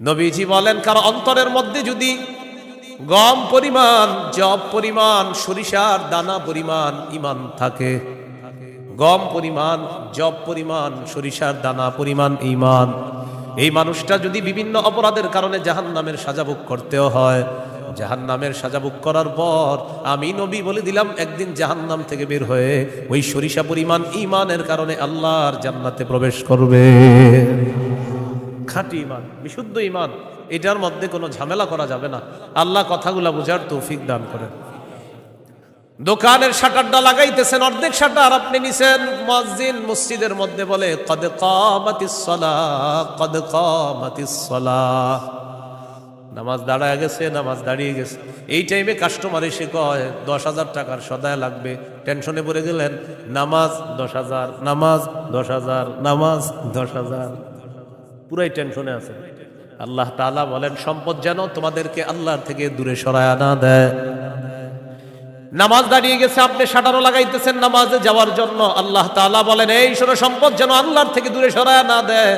নবীজি বলেন, কারো অন্তরের মধ্যে যদি গম পরিমাণ, জব পরিমাণ, সরিষার দানা পরিমাণ ইমান থাকে, গম পরিমাণ, জব পরিমাণ, সরিষার দানা পরিমাণ ইমান, এই মানুষটা যদি বিভিন্ন অপরাধের কারণে জাহান্নামের সাজা ভোগ করতেও হয়, জাহান্নামের সাজা ভোগ করার পর আমি নবী বলে দিলাম, একদিন জাহান্নাম থেকে বের হয়ে ওই সরিষা পরিমাণ ইমানের কারণে আল্লাহর জান্নাতে প্রবেশ করবে। খাঁটি ইমান, বিশুদ্ধ ইমান, এটার মধ্যে কোনো ঝামেলা করা যাবে না। আল্লাহ কথাগুলা বুঝার তৌফিক দান করেন। দোকানের শাটারটা লাগাইতেছেন, অর্ধেক শাটার আপনি নিছেন, মুয়াজ্জিন মসজিদের মধ্যে বলে কদ কামাতিস সালাহ, কদ কামাতিস সালাহ, নামাজ দাঁড়ায় গেছে, নামাজ দাঁড়িয়ে গেছে। এই টাইমে কাস্টমার এসে কয় 10,000 টাকার সদায় লাগবে, টেনশনে পড়ে গেলেন, নামাজ 10,000, নামাজ 10,000, নামাজ 10,000, পুরাই টেনশনে আছে। আল্লাহ তাআলা বলেন, সম্পদ যেন তোমাদেরকে আল্লাহর থেকে দূরে সরায় না দেয়। নামাজ দাঁড়িয়ে গেছে, আপনি শাটারও লাগাইতেছেন নামাজে যাওয়ার জন্য, আল্লাহ তাআলা বলেন, এই শোনো, সম্পদ যেন আল্লাহর থেকে দূরে সরায় না দেয়।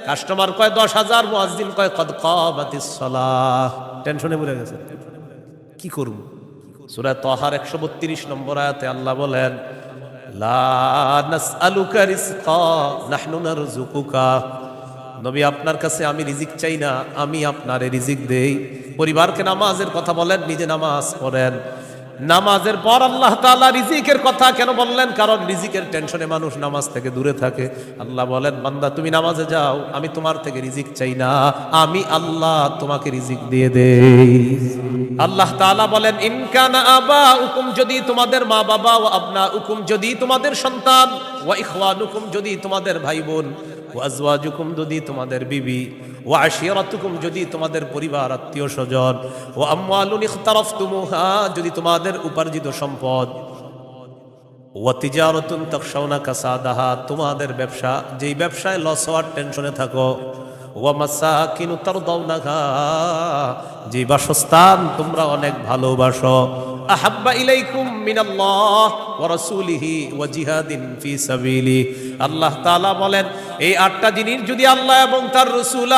কাস্টমার কয় 10,000, মুয়াজ্জিন কয় কদ কামাতিস সালাহ, টেনশনে পড়ে গেছে, কি করব? সূরা তাহার 132 নম্বর আয়াতে আল্লাহ বলেন, লা নাসআলুকা রিজকা নাহনু নারযুকুকা, নবী আপনার কাছে আমি রিজিক চাই না, আমি আপনারে রিজিক দেই। পরিবারকে নামাজের কথা বলেন, নিজে নামাজ পড়েন। নামাজের পর আল্লাহ তাআলা রিজিকের কথা কেন বললেন? কারণ রিজিকের টেনশনে মানুষ নামাজ থেকে দূরে থাকে। আল্লাহ বলেন, বান্দা তুমি নামাজে যাও, আমি তোমার থেকে রিজিক চাই না, আমি আল্লাহ তোমাকে রিজিক দিয়ে দেই। আল্লাহ তাআলা বলেন, ইন কানা আবাউকুম, যদি তোমাদের মা বাবা, ওয়া আবনাউকুম, যদি তোমাদের সন্তান, ওয়া ইখওয়ানুকুম, যদি তোমাদের ভাই বোন, ওয়া আজওয়াজুকুম, যদি তোমাদের বিবি, ওয়া আশিরাতুকুম, যদি তোমাদের পরিবার আত্মীয় স্বজন, ওয়া আমওয়ালুন ইখতারাফতুমুহা, যদি তোমাদের উপার্জিত সম্পদ, ওয়া তিজারাতুন তাখশাউনা কাসাদাহা, তোমাদের ব্যবসা, যেই ব্যবসায় লস হওয়ার টেনশনে থাকো, ওয়া মাসাকিনু তারদাউনাহা, যে বাসস্থান তোমরা অনেক ভালোবাসো, আহাব্বা ইলাইকুম মিনাল্লাহ ওয়া রাসূলিহি ওয়া জিহাদিন ফি সাবিলি, আল্লাহ তাআলা বলেন, এই 8টা জিনিস যদি আল্লাহ এবং তার রাসূল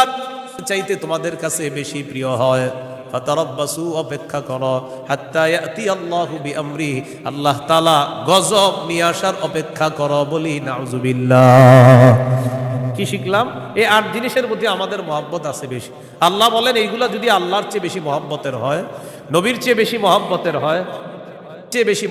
চাইতে তোমাদের কাছে বেশি প্রিয় হয়, ফাতারাব্বাসু, অপেক্ষা করো, হাত্তা ইয়াতি আল্লাহু বিআমরি, আল্লাহ তাআলা গজব নিয়ে আসার অপেক্ষা করো। বলি নাউযুবিল্লাহ। কি শিখলাম? এই 8 জিনিসের প্রতি আমাদের মহব্বত আছে বেশি। আল্লাহ বলেন, এইগুলা যদি আল্লাহর চেয়ে বেশি মহব্বতের হয়, নবীর চেয়ে বেশি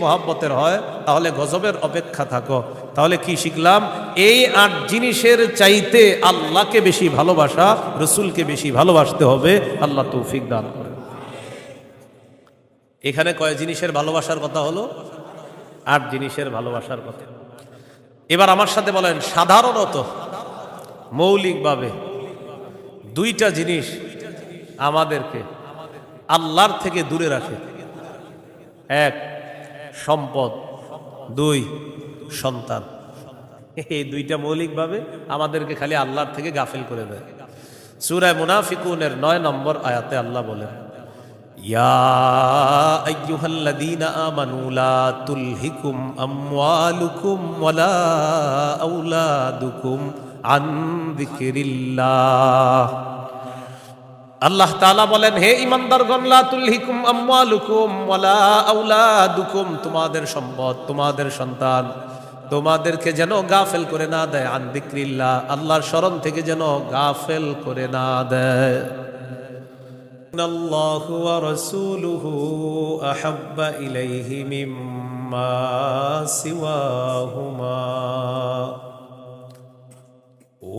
মহব্বতের হয়, তাহলে গজবের অপেক্ষা থাকো। তাহলে কি শিখলাম? এই 8 জিনিসের চাইতে আল্লাহকে বেশি ভালোবাসা, রসুলকে বেশি ভালোবাসতে হবে। আল্লাহ তৌফিক দান করেন। এখানে কয় জিনিসের ভালোবাসার কথা হলো? 8 জিনিসের ভালোবাসার কথা। এবার আমার সাথে বলেন, সাধারণত মৌলিকভাবে 2টা জিনিস আমাদেরকে আল্লাহর থেকে দূরে রাখে। 1 সম্পদ, 2 সন্তান। এই 2টা মৌলিকভাবে আমাদেরকে খালি আল্লাহর থেকে গাফিল করে দেয়। সূরা মুনাফিকুনের 9 নম্বর আয়াতে আল্লাহ বলেন, ইয়া আইয়ুহাল্লাযীনা আমানু লা তুলহিকুম আমওয়ালুকুম ওয়ালা আওলাদুকুম আন যিকরিল্লাহ। আল্লাহ তাআলা বলেন, হে ঈমানদারগণ, লা তুলহিকুম আমওয়ালুকুম ওয়ালা আওলাদুকুম, তোমাদের সম্পদ, তোমাদের সন্তান তোমাদেরকে যেন গাফেল করে না দেয়, আন যিকরিল্লাহ, আল্লাহর স্মরণ থেকে যেন গাফেল করে না দেয়। ইন্নাল্লাহু ওয়া রাসূলুহু আহাব্বা ইলাইহি মিম্মা সিওয়াহুমা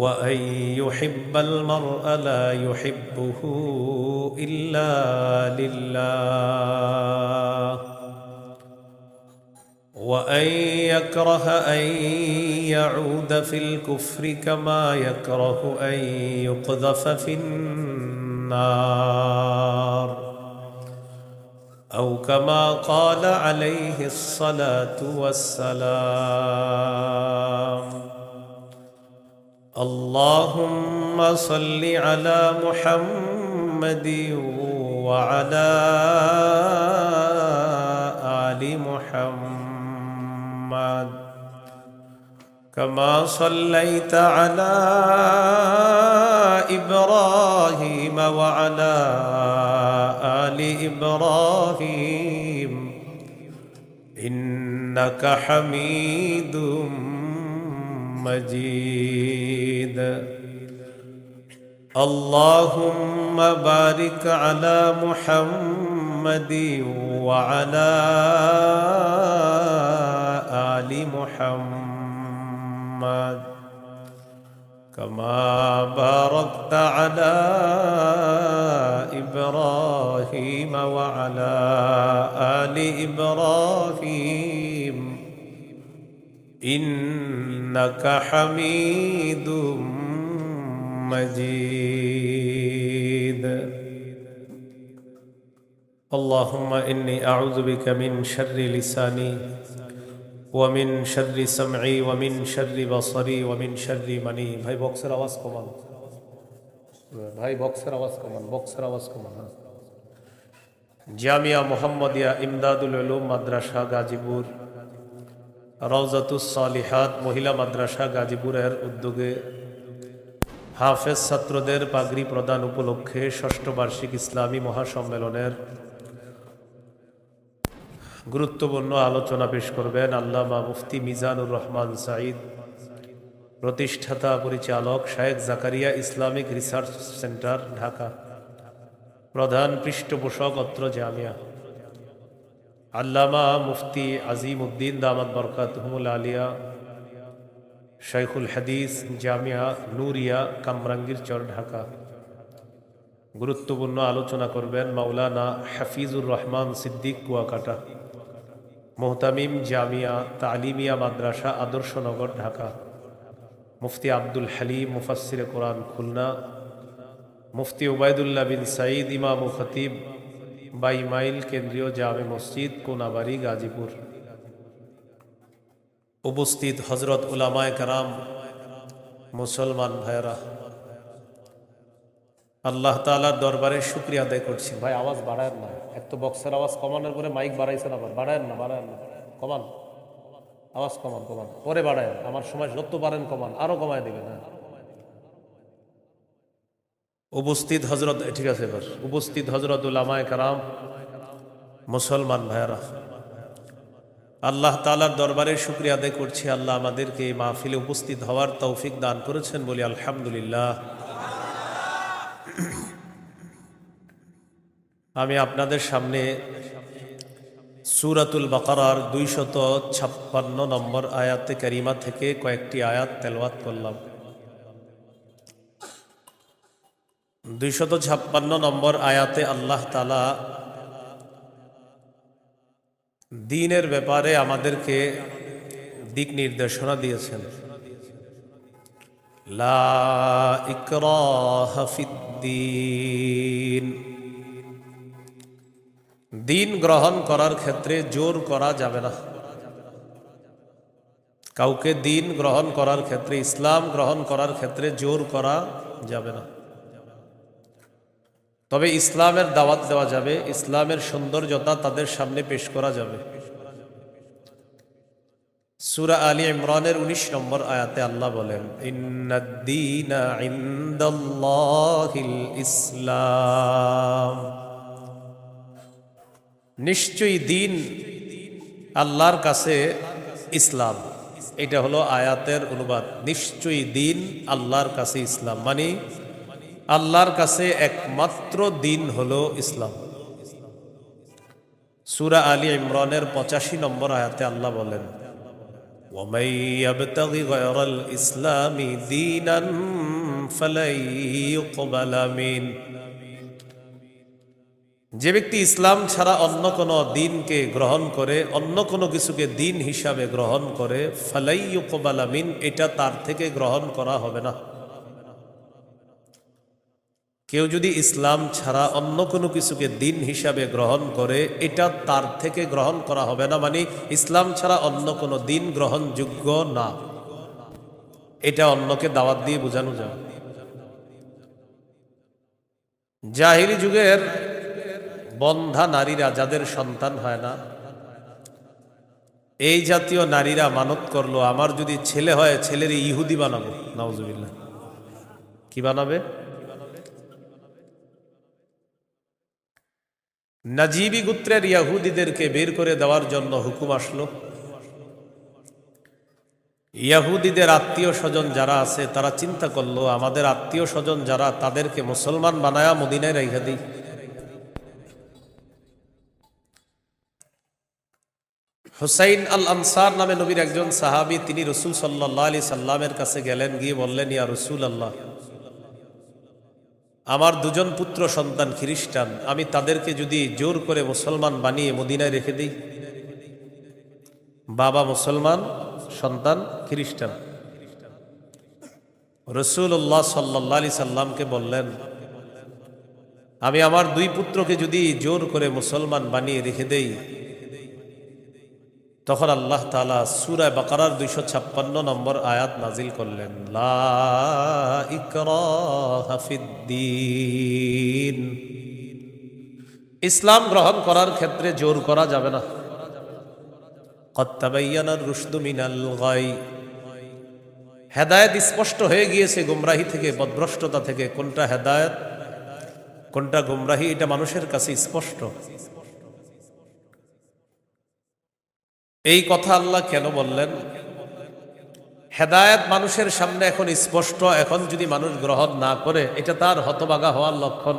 وأن يحب المرء لا يحبه إلا لله وأن يكره أن يعود في الكفر كما يكره أن يقذف في النار أو كما قال عليه الصلاة والسلام اللهم صل على محمد وعلى آل محمد كما صليت على إبراهيم وعلى آل إبراهيم إنك حميد مجيد اللهم بارك على محمد وعلى آل محمد كما باركت على إبراهيم وعلى آل إبراهيم إنك حميد مجيد اللهم إني أعوذ بك من شر لساني ومن شر سمعي ومن شر بصري ومن شر مني ভাই বক্সের আওয়াজ কমান ভাই বক্সের আওয়াজ কমান জামিয়া মুহাম্মাদিয়া ইমদাদুল উলুম মাদ্রাসা গাজীপুর রওজাতুস সালিহাত মহিলা মাদ্রাসা গাজীপুরের উদ্যোগে হাফেজ ছাত্রদের পাগড়ি প্রদান উপলক্ষে ষষ্ঠ বার্ষিক ইসলামী মহাসম্মেলনের গুরুত্বপূর্ণ আলোচনা পেশ করবেন আল্লামা মুফতি মিজানুর রহমান সাঈদ, প্রতিষ্ঠাতা পরিচালক শায়েখ Zakaria Islamic research centre Dhaka, প্রধান পৃষ্ঠপোষক অত্র জামিয়া। আল্লামা মুফতি আজিম উদ্দিন দামাত বরকাতুহুল আলিয়া, শাইখুল হাদিস জামিয়া নুরিয়া কামরাঙ্গীর চর ঢাকা। গুরুত্বপূর্ণ আলোচনা করবেন মাওলানা হাফিজুর রহমান সিদ্দিক কুয়াকাটা, মোহতামিম জামিয়া তালিমিয়া মাদ্রাসা আদর্শনগর ঢাকা। মুফতি আব্দুল হালিম মুফাসসিরে কোরআন খুলনা, মুফতি উবাইদুল্লাহ বিন সাঈদ ইমাম ও খতিব 22 মাইল কেন্দ্রীয় জামে মসজিদ কোনাবাড়ি গাজীপুর। উপস্থিত হজরত উলামায়ে কেরাম, মুসলমান ভাইরা, আল্লাহ তাআলার দরবারে শুকরিয়া আদায় করছি। ভাই আওয়াজ বাড়ায়েন না, এক তো বক্সের আওয়াজ কমানোর পরে মাইক বাড়াইছেন, আবার বাড়ায়েন না কমান, আওয়াজ কমান পরে বাড়ায়েন, আমার সময় যত পারেন কমান, আরো কমায় দিবেন। হ্যাঁ উপস্থিত হজরত, ঠিক আছে এবার উপস্থিত হজরত উলামায়ে কেরাম, মুসলমান ভাইরা, আল্লাহ তাআলার দরবারে শুকরিয়া আদায় করছি। আল্লাহ আমাদেরকে এই মাহফিলে উপস্থিত হওয়ার তৌফিক দান করেছেন, বলি আলহামদুলিল্লাহ। আমি আপনাদের সামনে সূরাতুল বাকারার 256 নম্বর আয়াতে কারিমা থেকে কয়েকটি আয়াত তেলাওয়াত করলাম। 256 নম্বর আয়াতে আল্লাহ তাআলা দ্বীনের ব্যাপারে আমাদেরকে দিক নির্দেশনা দিয়েছেন। লা ইকরাহা ফিদ্দীন, দিন গ্রহণ করার ক্ষেত্রে জোর করা যাবে না। কাউকে দিন গ্রহণ করার ক্ষেত্রে, ইসলাম গ্রহণ করার ক্ষেত্রে জোর করা যাবে না। তবে ইসলামের দাওয়াত দেওয়া যাবে, ইসলামের সৌন্দর্যতা তাদের সামনে পেশ করা যাবে। সূরা আলী ইমরানের 19 নম্বর আয়াতে আল্লাহ বলেন, ইন্নাদ-দীনা ইনদাল্লাহিল ইসলাম, নিশ্চয়ই দিন আল্লাহর কাছে ইসলাম। এটা হলো আয়াতের অনুবাদ। নিশ্চয়ই দিন আল্লাহর কাছে ইসলাম, মানে আল্লাহর কাছে একমাত্র দিন হলো ইসলাম। সূরা আলী ইমরানের 85 নম্বর আয়াতে আল্লাহ বলেন, ওয়ামান ইয়াবতাগি গায়রাল ইসলামি দীনান ফালাই ইউকবালা মিন, যে ব্যক্তি ইসলাম ছাড়া অন্য কোনো দিনকে গ্রহণ করে, অন্য কোনো কিছুকে দিন হিসাবে গ্রহণ করে, ফালাই ইউকবালা মিন, এটা তার থেকে গ্রহণ করা হবে না। কেউ যদি ইসলাম ছাড়া অন্য কোনো কিছুকে দিন হিসাবে গ্রহণ করে, এটা তার থেকে গ্রহণ করা হবে না, মানে ইসলাম ছাড়া অন্য কোনো দিন গ্রহণযোগ্য না। এটা অন্যকে দাওয়াত দিয়ে বোঝানো যায়। জাহিলি যুগের বন্ধা নারীরা, যাদের সন্তান হয় না, এই জাতীয় নারীরা মানত করলো, আমার যদি ছেলে হয় ছেলের ইহুদি বানাবো। নাউজুবিল্লাহ। কি বানাবে? নাজিবি গোত্রের ইয়াহুদিদেরকে বের করে দেওয়ার জন্য হুকুম আসলো। ইয়াহুদিদের আত্মীয় স্বজন যারা আছে তারা চিন্তা করলো, আমাদের আত্মীয় স্বজন যারা, তাদেরকে মুসলমান বানায়া মদিনায় রাইখা দিই। হুসাইন আল আনসার নামে নবীর একজন সাহাবী, তিনি রসুল সাল্লাল্লাহু আলাইহি সাল্লামের কাছে গেলেন, গিয়ে বললেন, ইয়া রাসূলুল্লাহ, আমার দুজন পুত্র সন্তান খ্রিস্টান, আমি তাদেরকে যদি জোর করে মুসলমান বানিয়ে মদিনায় রেখে দিই। বাবা মুসলমান, সন্তান খ্রিস্টান। রাসূলুল্লাহ সাল্লাল্লাহু আলাইহি সাল্লামকে বললেন, আমি আমার দুই পুত্রকে যদি জোর করে মুসলমান বানিয়ে রেখে দেই, তখন আল্লাহ তাআলা সূরা বাকারার 256 নম্বর আয়াত নাজিল করলেন, লা ইকরাহা ফিদ্দীন। ইসলাম গ্রহণ করার ক্ষেত্রে জোর করা যাবে না। ক্বাদ তাবায়্যানার রুশদু মিনাল গাই। হেদায়েত স্পষ্ট হয়ে গিয়েছে গুমরাহি থেকে, পথভ্রষ্টতা থেকে। কোনটা হেদায়েত, কোনটা গুমরাহি, এটা মানুষের কাছে স্পষ্ট। এই কথা আল্লাহ কেন বললেন? হেদায়েত মানুষের সামনে এখন স্পষ্ট, এখন যদি মানুষ গ্রহণ না করে, এটা তার হতভাগা হওয়ার লক্ষণ।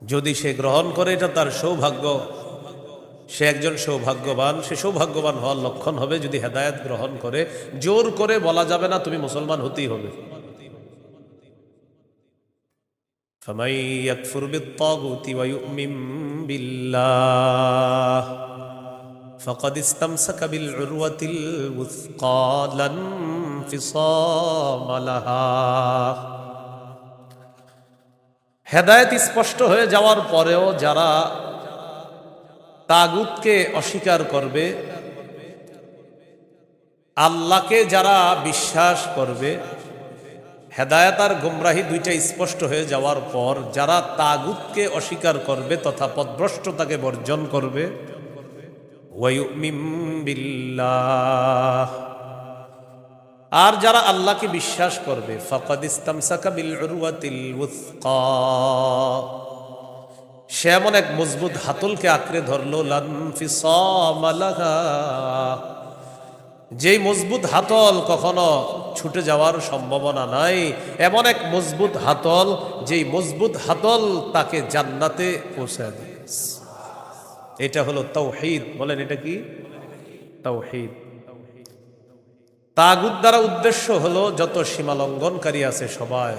যদি সে গ্রহণ করে, এটা তার সৌভাগ্য, সে একজন সৌভাগ্যবান, সে সৌভাগ্যবান হওয়ার লক্ষণ হবে যদি হেদায়েত গ্রহণ করে। জোর করে বলা যাবে না তুমি মুসলমান হতেই হবে। ফামান ইয়াকফুর বিত-তাগুতি ওয়া ইউমিন বিল্লাহ ফাকাদ ইসতামসাকা বিল উরওয়াতিল ওয়াসকা লা ইনফিসামা লাহা। হেদায়েত স্পষ্ট হয়ে যাওয়ার পরেও যারা তাগুতকে অস্বীকার করবে, আল্লাহকে যারা বিশ্বাস করবে, হেদায়েত আর গুমরাহি দুইটা স্পষ্ট হয়ে যাওয়ার পর যারা তাগুতকে অস্বীকার করবে তথা পথভ্রষ্টতাকে বর্জন করবে, ওয়া ইউমিন বিল্লাহ, আর যারা আল্লাহকে বিশ্বাস করবে, ফাকাদ ইসতামসাকা বিল উরওয়াতিল ওয়াসকা, সে এমন এক মজবুত হাতলকে আঁকড়ে ধরলো, লা ইনফিসামা লাহা, যেই মজবুত হাতল কখনো ছুটে যাওয়ার সম্ভাবনা নাই। এমন এক মজবুত হাতল, যেই মজবুত হাতল তাকে জান্নাতে পৌঁছায় দেয়। এটা হলো তাওহীদ। বলেন, এটা কি? তাওহীদ। তাগুত দ্বারা উদ্দেশ্য হলো যত সীমা লঙ্ঘনকারী আছে সবাই।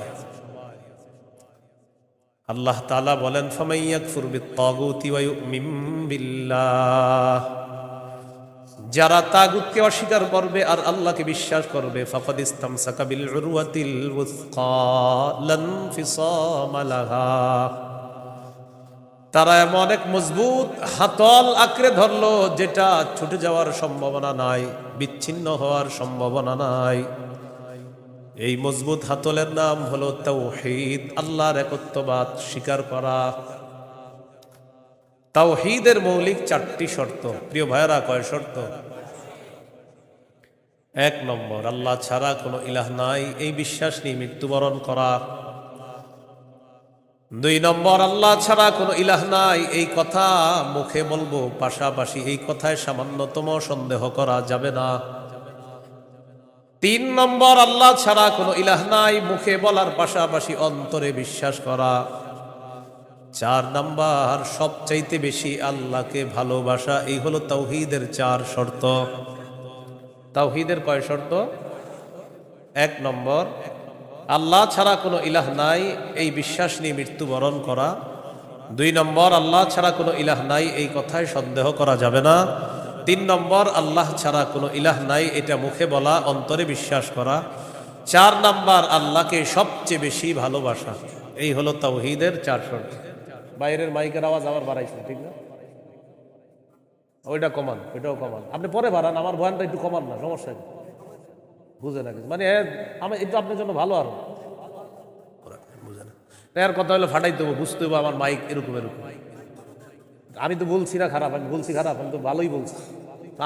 আল্লাহ তাআলা বলেন, ফামান ইয়াকফুর বিত-তাগুতি ওয়া ইউমিন বিল্লাহ, যারা তাগুতকে অস্বীকার করবে আর আল্লাহকে বিশ্বাস করবে, ফাকাদ ইসতামসাকা বিল উরওয়াতিল ওয়াসকা লা ইনফিসামা লাহা, তারা এমন এক মজবুত হাতল আঁকড়ে ধরলো যেটা ছুটে যাওয়ার সম্ভাবনা নাই, বিচ্ছিন্ন হওয়ার সম্ভাবনা নাই। এই মজবুত হাতলের নাম হলো তাওহীদ, আল্লাহর একত্ববাদ স্বীকার করা। তাওহীদের মৌলিক 4টি শর্ত। প্রিয় ভাইরা, কয় শর্ত? 1 নম্বর, আল্লাহ ছাড়া কোনো ইলাহ নাই, এই বিশ্বাস নিয়ে মৃত্যুবরণ করা। 2 নম্বর, আল্লাহ ছাড়া কোনো ইলাহ নাই এই কথা মুখে বলবো, পাশাপাশি এই কথায় সামান্যতম সন্দেহ করা যাবে না। 3 নম্বর, আল্লাহ ছাড়া কোনো ইলাহ নাই মুখে বলার পাশাপাশি অন্তরে বিশ্বাস করা। 4 নম্বর, সবচাইতে বেশি আল্লাহকে ভালোবাসা। এই হলো তাওহীদের 4 শর্ত। তাওহীদের কয় শর্ত? 1 নম্বর, আল্লাহ ছাড়া কোনো ইলাহ নাই এই বিশ্বাস নিয়ে মৃত্যুবরণ করা। 2 নম্বর, আল্লাহ ছাড়া কোনো ইলাহ নাই এই কথায় সন্দেহ করা যাবে না। 3 নম্বর, আল্লাহ ছাড়া কোনো ইলাহ নাই এটা মুখে বলা, অন্তরে বিশ্বাস করা। 4 নম্বর, আল্লাহকে সবচেয়ে বেশি ভালোবাসা। এই হলো তাওহীদের 4 শর্ত। বাইরের মাইকের আওয়াজ আবার বাড়াইছে, ঠিক না? ওইটা কমান, ওইটাও কমান। আপনি পরে বাড়ান, আমার বয়ানটা একটু কমান না, সমস্যা নেই। বুঝে না কিছু, মানে আমি একটু আপনার জন্য ভালো। আরো বুঝে না, এর কথা হলো ফাটাইতে হবে, বুঝতে হবে আমার মাইক এরকম এরকম। আমি তো বলছি না খারাপ, আমি বলছি খারাপ, আমি তো ভালোই বলছি।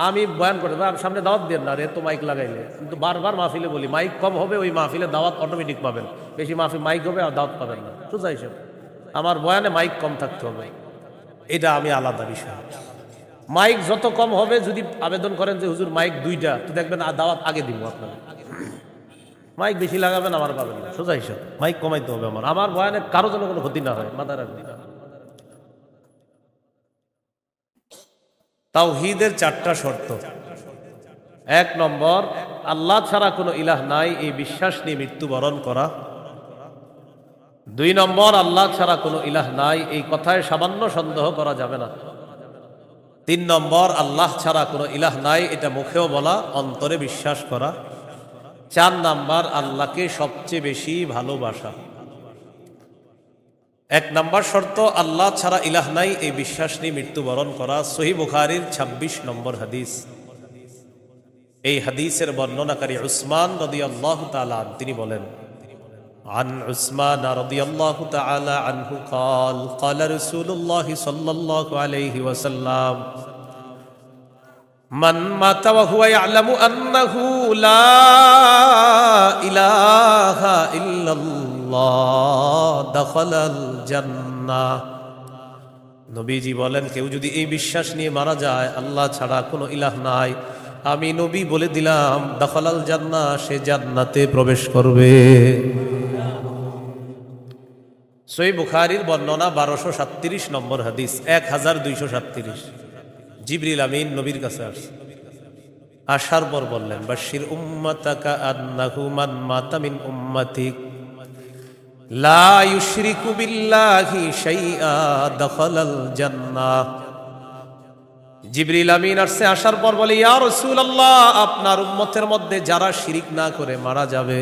আমি বয়ান করে সামনে দাওয়াত দেন না, এত মাইক লাগাইলে। কিন্তু বারবার মাহফিলে বলি, মাইক কম হবে ওই মাহফিলে দাওয়াত অটোমেটিক পাবেন, বেশি মাহফিল মাইক হবে আর দাওয়াত পাবেন না। সোজা হিসেব, আমার বয়ানে মাইক কম থাকতে হবে। এটা আমি আলাদা বিষয়। মাইক যত কম হবে, যদি আবেদন করেন যে হুজুর মাইক 2টা, তো দেখবেন দাওয়াত আগে দিব আপনাকে। মাইক বেশি লাগাবেন, আমার পাবেন না, সোজা হিসাব। মাইক কমাইতে হবে আমার বয়ানে কারো যেন কোনো ক্ষতি না হয়, মাথা রাখবেন। তাওহীদের 4টা শর্ত। 1 নম্বর, আল্লাহ ছাড়া কোনো ইলাহ নাই, এই বিশ্বাস নিয়ে মৃত্যুবরণ করা। 2 নম্বর, আল্লাহ ছাড়া কোনো ইলাহ নাই, এই কথায় সামান্য সন্দেহ করা যাবে না। 3 নম্বর, আল্লাহ ছাড়া কোনো ইলাহ নাই, এটা মুখেও বলা, অন্তরে বিশ্বাস করা। 4 নম্বর, আল্লাহকে সবচেয়ে বেশি ভালোবাসা। 1 নম্বর শর্ত, আল্লাহ ছাড়া ইলাহ নাই, এই বিশ্বাস নিয়ে মৃত্যুবরণ করা। সহিহ বুখারীর 26 নম্বর হাদিস। এই হাদিসের বর্ণনাকারী উসমান রাদিয়াল্লাহু তাআলা আনহু, তিনি বলেন, عن عثمان رضي الله تعالى عنه قال قال رسول الله صلى الله عليه وسلم من مات وهو يعلم أنه لا إله إلا الله دخل الجنة। নবীজি বলেন, কেউ যদি এই বিশ্বাস নিয়ে মারা যায় আল্লাহ ছাড়া কোনো ইলাহ নাই, আমি নবী বলে দিলাম দাখালাল জান্নাহ, সে জান্নাতে প্রবেশ করবে। সহিহ বুখারীর বর্ণনা 1237 নম্বর হাদিস, 1237। জিবরিল আমিন নবীর কাছে আসছে, আসার পর বললেন, বাশির উম্মাতাকা আন্নাহু মান মাতা মিন উম্মাতিক লা ইউশরিকু বিল্লাহি শাইআ দাখালাল জান্নাহ। জিবরিল আমিন আসছে, আসার পর বলে, ইয়া রাসূলুল্লাহ, আপনার উম্মতের মধ্যে যারা শিরিক না করে মারা যাবে,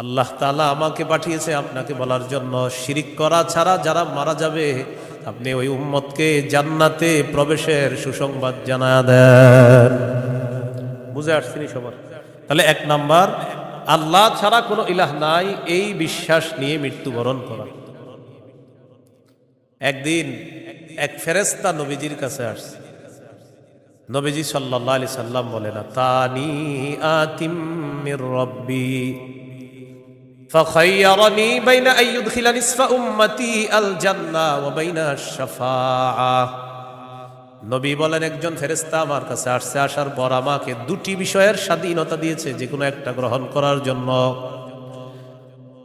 আল্লাহ তাআলা আমাকে পাঠিয়েছে আপনাকে বলার জন্য, শিরিক করা ছাড়া যারা মারা যাবে আপনি ওই উম্মতকে জান্নাতে প্রবেশের সুসংবাদ জানায়া দেন। বুঝে আসছেন সবার? তাহলে 1 নাম্বার, আল্লাহ ছাড়া কোনো ইলাহ নাই, এই বিশ্বাস নিয়ে মৃত্যুবরণ করা। একদিন এক ফেরেশতা নবীজির কাছে আসছে। নবীজি সাল্লাল্লাহু আলাইহি সাল্লাম বলেন, তানি আতিম মির রাব্বি فخيرني بين أن يدخل نصف أمتي الجنة وبين الشفاعة। নবী বলেন, একজন ফেরেশতা আমার কাছে আসছে, আসার পর আমাকে 2টি বিষয়ের স্বাধীনতা দিয়েছে, যে কোনো একটা গ্রহণ করার জন্য।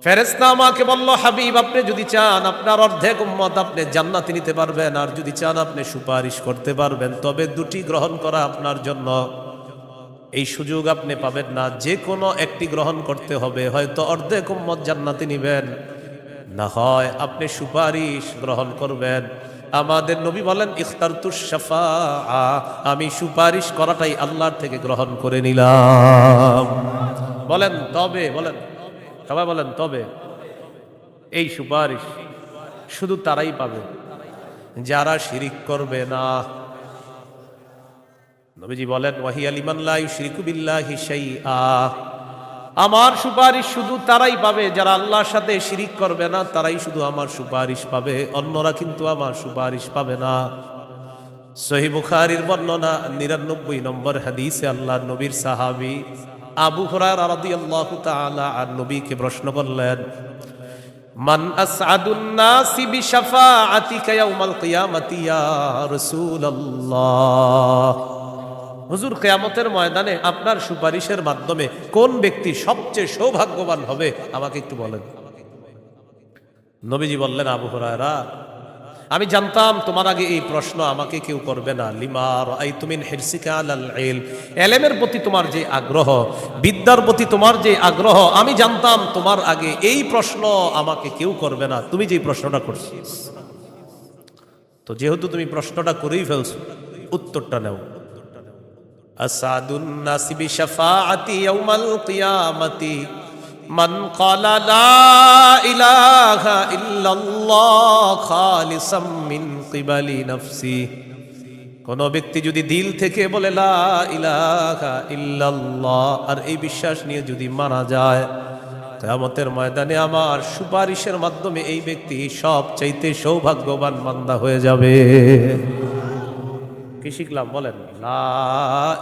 ফেরেশতা আমাকে বলল, হাবিব, আপনি যদি চান আপনার অর্ধেক উম্মত আপনি জান্নাতে নিতে পারবেন, আর যদি চান আপনি সুপারিশ করতে পারবেন, তবে 2টি গ্রহণ করা আপনার জন্য। এই সুযোগ আপনি পাবেন না, যে কোনো একটি গ্রহণ করতে হবে। হয়তো অর্ধেক উম্মত জান্নাতে নিবেন, না হয় আপনি সুপারিশ গ্রহণ করবেন। আমাদের নবী বলেন, ইখতারতুশ শাফাআ, আমি সুপারিশ করাটাই আল্লাহর থেকে গ্রহণ করে নিলাম। বলেন তবে, বলেন সবাই বলেন তবে। এই সুপারিশ শুধু তারাই পাবে যারা শিরিক করবে না। নবীজি বলেন, ওয়াহিয়া লিমান লা ইউশরিকু বিল্লাহি শাইআ, আমার সুপারিশ শুধু তারাই পাবে যারা আল্লাহর সাথে শিরিক করবে না, তারাই শুধু আমার সুপারিশ পাবে, অন্যরা কিন্তু আমার সুপারিশ পাবে না। সহিহ বুখারীর বর্ণনা 99 নম্বর হাদিসে আল্লাহর নবীর সাহাবী আবু হুরায়রা রাদিয়াল্লাহু তাআলা আর নবীকে প্রশ্ন করলেন, মান আসআদুন নাসি বিশাফাআতিকা ইয়াউমাল কিয়ামাতি ইয়া রাসূলুল্লাহ। হুজুর, কিয়ামতের ময়দানে আপনার সুপারিশের মাধ্যমে কোন ব্যক্তি সবচেয়ে সৌভাগ্যবান হবে আমাকে একটু বলেন। নবীজি বললেন, আবু হুরায়রা, আমি জানতাম তোমার আগে এই প্রশ্ন আমাকে কেউ করবে না। লিমা রাআইতু মিন হিরসিকা আলাল ইলম, ইলমের প্রতি তোমার যে আগ্রহ, বিদ্যার প্রতি তোমার যে আগ্রহ, আমি জানতাম তোমার আগে এই প্রশ্ন আমাকে কেউ করবে না, তুমি যে প্রশ্নটা করছিস। তো যেহেতু তুমি প্রশ্নটা করেই ফেলছো, উত্তরটা নাও। আসাদুন নাসি বিশাফাআতি ইয়াউমাল কিয়ামাতি মান ক্বালা লা ইলাহা ইল্লাল্লাহ খালিসাম মিন কিবালি নাফসি। কোন ব্যক্তি যদি দিল থেকে বলে লা ইলাহা ইল্লাল্লাহ, আর এই বিশ্বাস নিয়ে যদি মারা যায়, কিয়ামতের ময়দানে আমার সুপারিশের মাধ্যমে এই ব্যক্তি সবচাইতে সৌভাগ্যবান বান্দা হয়ে যাবে। কি শিখলাম বলেন? লা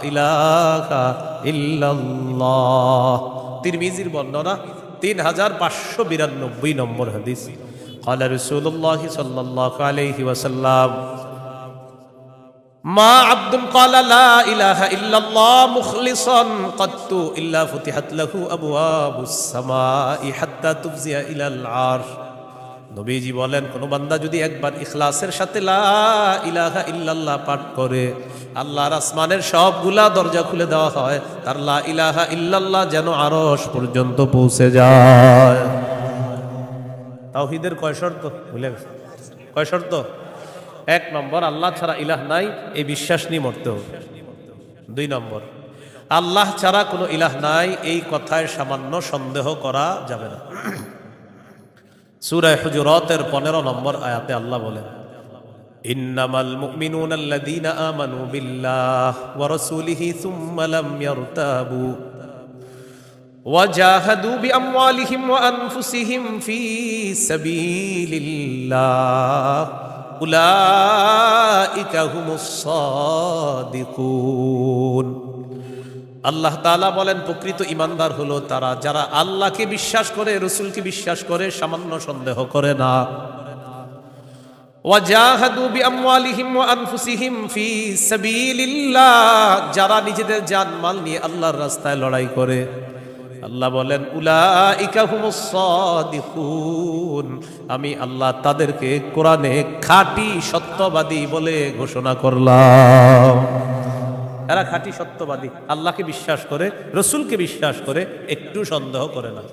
ইলাহা ইল্লাল্লাহ। তিরমিজির বর্ণনা 3592 নম্বর হাদিস। قال رسول الله صلى الله عليه وسلم ما عبد قال لا إله إلا الله مخلصا قط إلا فتحت له أبواب السماء حتى تفزع إلى العرش নবীজি বলেন কোন বান্দা যদি একবার ইখলাসের সাথে লা ইলাহা ইল্লাল্লাহ পাঠ করে আল্লাহর আসমানের সবগুলা দরজা খুলে দেওয়া হয় তার লা ইলাহা ইল্লাল্লাহ যেন আরশ পর্যন্ত পৌঁছে যায়। তাওহীদের কয় শর্ত ভুলে গেছে? কয় শর্ত? এক নম্বর, আল্লাহ ছাড়া ইলাহ নাই এই বিশ্বাস নিয়ে মরতে হবে। দুই নম্বর, আল্লাহ ছাড়া কোনো ইলাহ নাই এই কথায় সামান্য সন্দেহ করা যাবে না। সূরা হুজুরাতের 15 নম্বর আয়াতে আল্লাহ বলেন ইন্নামাল মুমিনুনা আল্লাযীনা আমানু বিল্লাহি ওয়া রাসূলিহি সুম্মা লাম ইয়ারতাবু ওয়া জাহাদু বিআমওয়ালিহিম ওয়া আনফুসিহিম ফী সাবিলিল্লাহ উলাইকা হুমুস সাদিকুন। আল্লাহ তাআলা বলেন প্রকৃত ঈমানদার হলো তারা যারা আল্লাহকে বিশ্বাস করে, রাসূলকে বিশ্বাস করে, সামান্য সন্দেহ করে না। ওয়াজাহাদু বিআমওয়ালিহিম ওয়া আনফুসিহিম ফী সাবিলিল্লাহ, যারা নিজেদের জান-মাল নিয়ে আল্লাহর রাস্তায় লড়াই করে। আল্লাহ বলেন উলাইকা হুমুস সাদিকুন, আমি আল্লাহ তাদেরকে কোরআনে খাঁটি সত্যবাদী বলে ঘোষণা করলাম। এরা খাঁটি সত্যবাদী, আল্লাহকে বিশ্বাস করে, রসুলকে বিশ্বাস করে, একটু সন্দেহ করে না।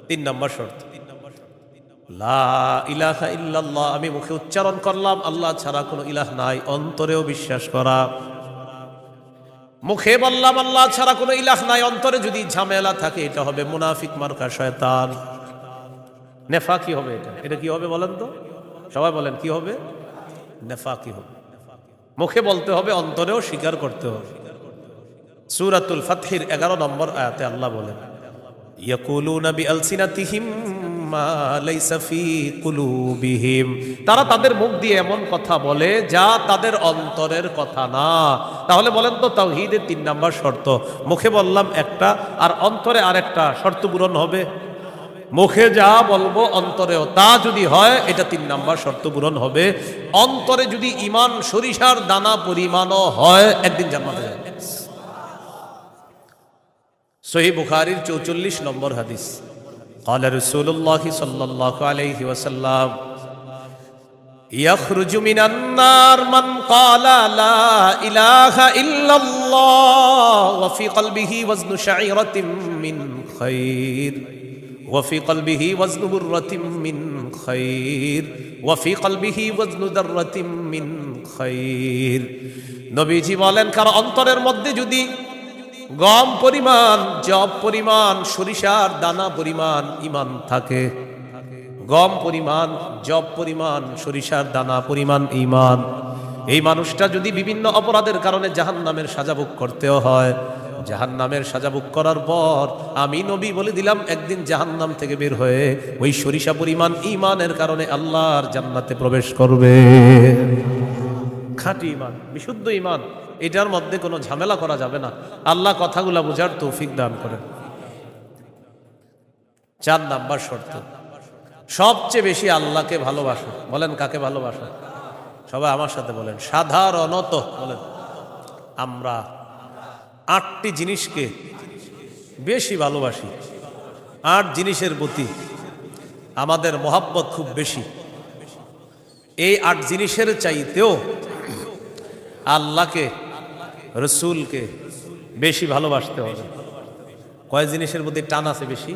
3 নম্বর শর্ত লা ইলাহা ইল্লাল্লাহ, আমি মুখে উচ্চারণ করলাম আল্লাহ ছাড়া কোনো ইলাহ নাই, অন্তরেও বিশ্বাস করা। মুখে বললাম আল্লাহ ছাড়া কোনো ইলাহ নাই, অন্তরে যদি ঝামেলা থাকে এটা হবে মুনাফিক মার্কা শয়তান, নেফাকি হবে। এটা কি হবে বলেন তো? সবাই বলেন কি হবে? নেফাকি হবে। মুখে বলতে হবে, অন্তরেও স্বীকার করতে হবে। সূরাতুল ফাতহির 11 নম্বর আয়াতে আল্লাহ বলেন ইয়াকুলুনা বিআলসিনাতিহিম মা লাইসা ফি কুলুবিহিম, তারা তাদের মুখ দিয়ে এমন কথা বলে যা তাদের অন্তরের কথা না। তাহলে বলেন তো তাওহীদের 3 নম্বর শর্ত, মুখে বললাম একটা আর অন্তরে আরেকটা, শর্ত পূরণ হবে? মুখে যা বলবো অন্তরেও তা যদি হয় এটা 3 নম্বর শর্ত পূরণ হবে। অন্তরে যদি ঈমান সরিষার দানা পরিমাণও হয় একদিন জান্নাতে যাবে। সহিহ বুখারীর 44 নম্বর হাদিস قال رسول الله صلى الله عليه وسلم يخرج من النار من قال لا إله إلا الله وفي قلبه وزن شعيرة من خير وفي قلبه وزن برة من خير وفي قلبه وزن ذرة من خير। নবীজি বলেন কারো অন্তরের মধ্যে যদি গম পরিমাণ, জব পরিমাণ, সরিষার দানা পরিমাণ ঈমান থাকে, গম পরিমাণ, জব পরিমাণ, সরিষার দানা পরিমাণ ঈমান, এই মানুষটা যদি বিভিন্ন অপরাধের কারণে জাহান্নামের সাজা ভোগ করতেও হয়, জাহান্নামের সাজা ভোগ করার পর আমি নবী বলে দিলাম একদিন জাহান্নাম থেকে বের হয়ে ওই সরিষা পরিমাণ ঈমানের কারণে আল্লাহর জান্নাতে প্রবেশ করবে। খাঁটি ঈমান, বিশুদ্ধ ঈমান, এটার মধ্যে কোনো ঝামেলা করা যাবে না। আল্লাহ কথাগুলা বোঝার তৌফিক দান করেন। 4 নাম্বার শর্ত, সবচেয়ে বেশি আল্লাহকে ভালোবাসো। বলেন কাকে ভালোবাসো? সবাই আমার সাথে বলেন সাধারণত। বলেন আমরা 8টি জিনিসকে বেশি ভালোবাসি। 8 জিনিসের প্রতি আমাদের মহাব্বত খুব বেশি। এই 8 জিনিসের চাইতেও আল্লাহকে, রসুলকে বেশি ভালোবাসতে হবে। কয় জিনিসের প্রতি টান আছে বেশি?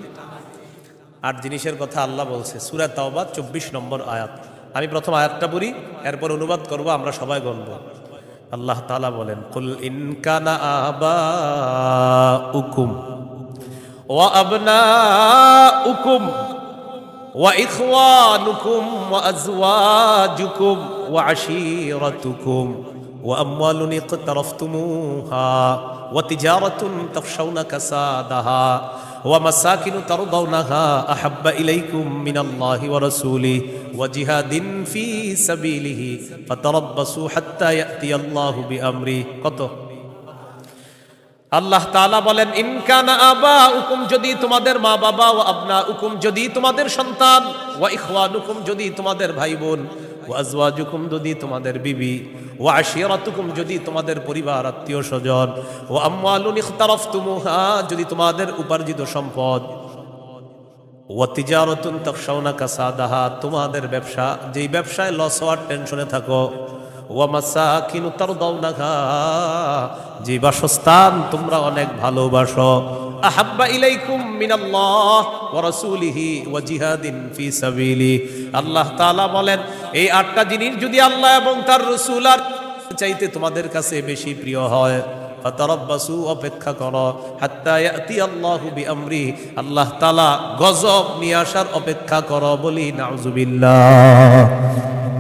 8 জিনিসের কথা আল্লাহ বলছে সূরা তাওবা 24 নম্বর আয়াত। আমি প্রথম আয়াতটা পড়ি, এরপর অনুবাদ করব, আমরা সবাই বলব। আল্লাহ তাআলা বলেন কুল ইন কানা আবাউকুম ওয়া আবনাউকুম ওয়া ইখওয়ানুকুম ওয়া আজওয়াজুকুম ওয়া আশীরাতুকুম وأموال اقترفتموها وتجارة تخشون كسادها ومساكن ترضونها أحب إليكم من الله ورسوله وجهاد في سبيله فتربصوا حتى يأتي الله بأمره। কত? আল্লাহ তাআলা বলেন, ইন কানা আবাউকুম, যদি তোমাদের মা বাবা, ওয়া আবনাউকুম, যদি তোমাদের সন্তান, ওয়া ইখওয়ানুকুম, যদি তোমাদের ভাই বোন, ওয়া আজওয়াজুকুম, যদি তোমাদের বিবি, ওয়া আশিরাতুকুম, যদি তোমাদের পরিবার আত্মীয় স্বজন, ওয়া আমওয়ালুন ইখতারাফতুমুহা, যদি তোমাদের উপার্জিত সম্পদ, ওয়া তিজারাতুন তাখশাউনা কাসাদাহা, তোমাদের ব্যবসা, যেই ব্যবসায় লস হওয়ার টেনশনে থাকো, ওয়া মাসাকিনু তারদাউনাহা, যে বাসস্থান তোমরা অনেক ভালোবাসো, আহাব্বা ইলাইকুম মিনাল্লাহ ওয়া রাসূলিহি ওয়া জিহাদিন ফি সাবিলি, আল্লাহ তাআলা বলেন এই 8টা জিনিস যদি আল্লাহ এবং তার রাসূল আর চাইতে তোমাদের কাছে বেশি প্রিয় হয়, ফাতারাব্বাসু, অপেক্ষা করো, হাত্তা ইয়াতি আল্লাহু বিআমরি, আল্লাহ তাআলা গজব নিয়ে আসার অপেক্ষা করো। বলি নাউযুবিল্লাহ।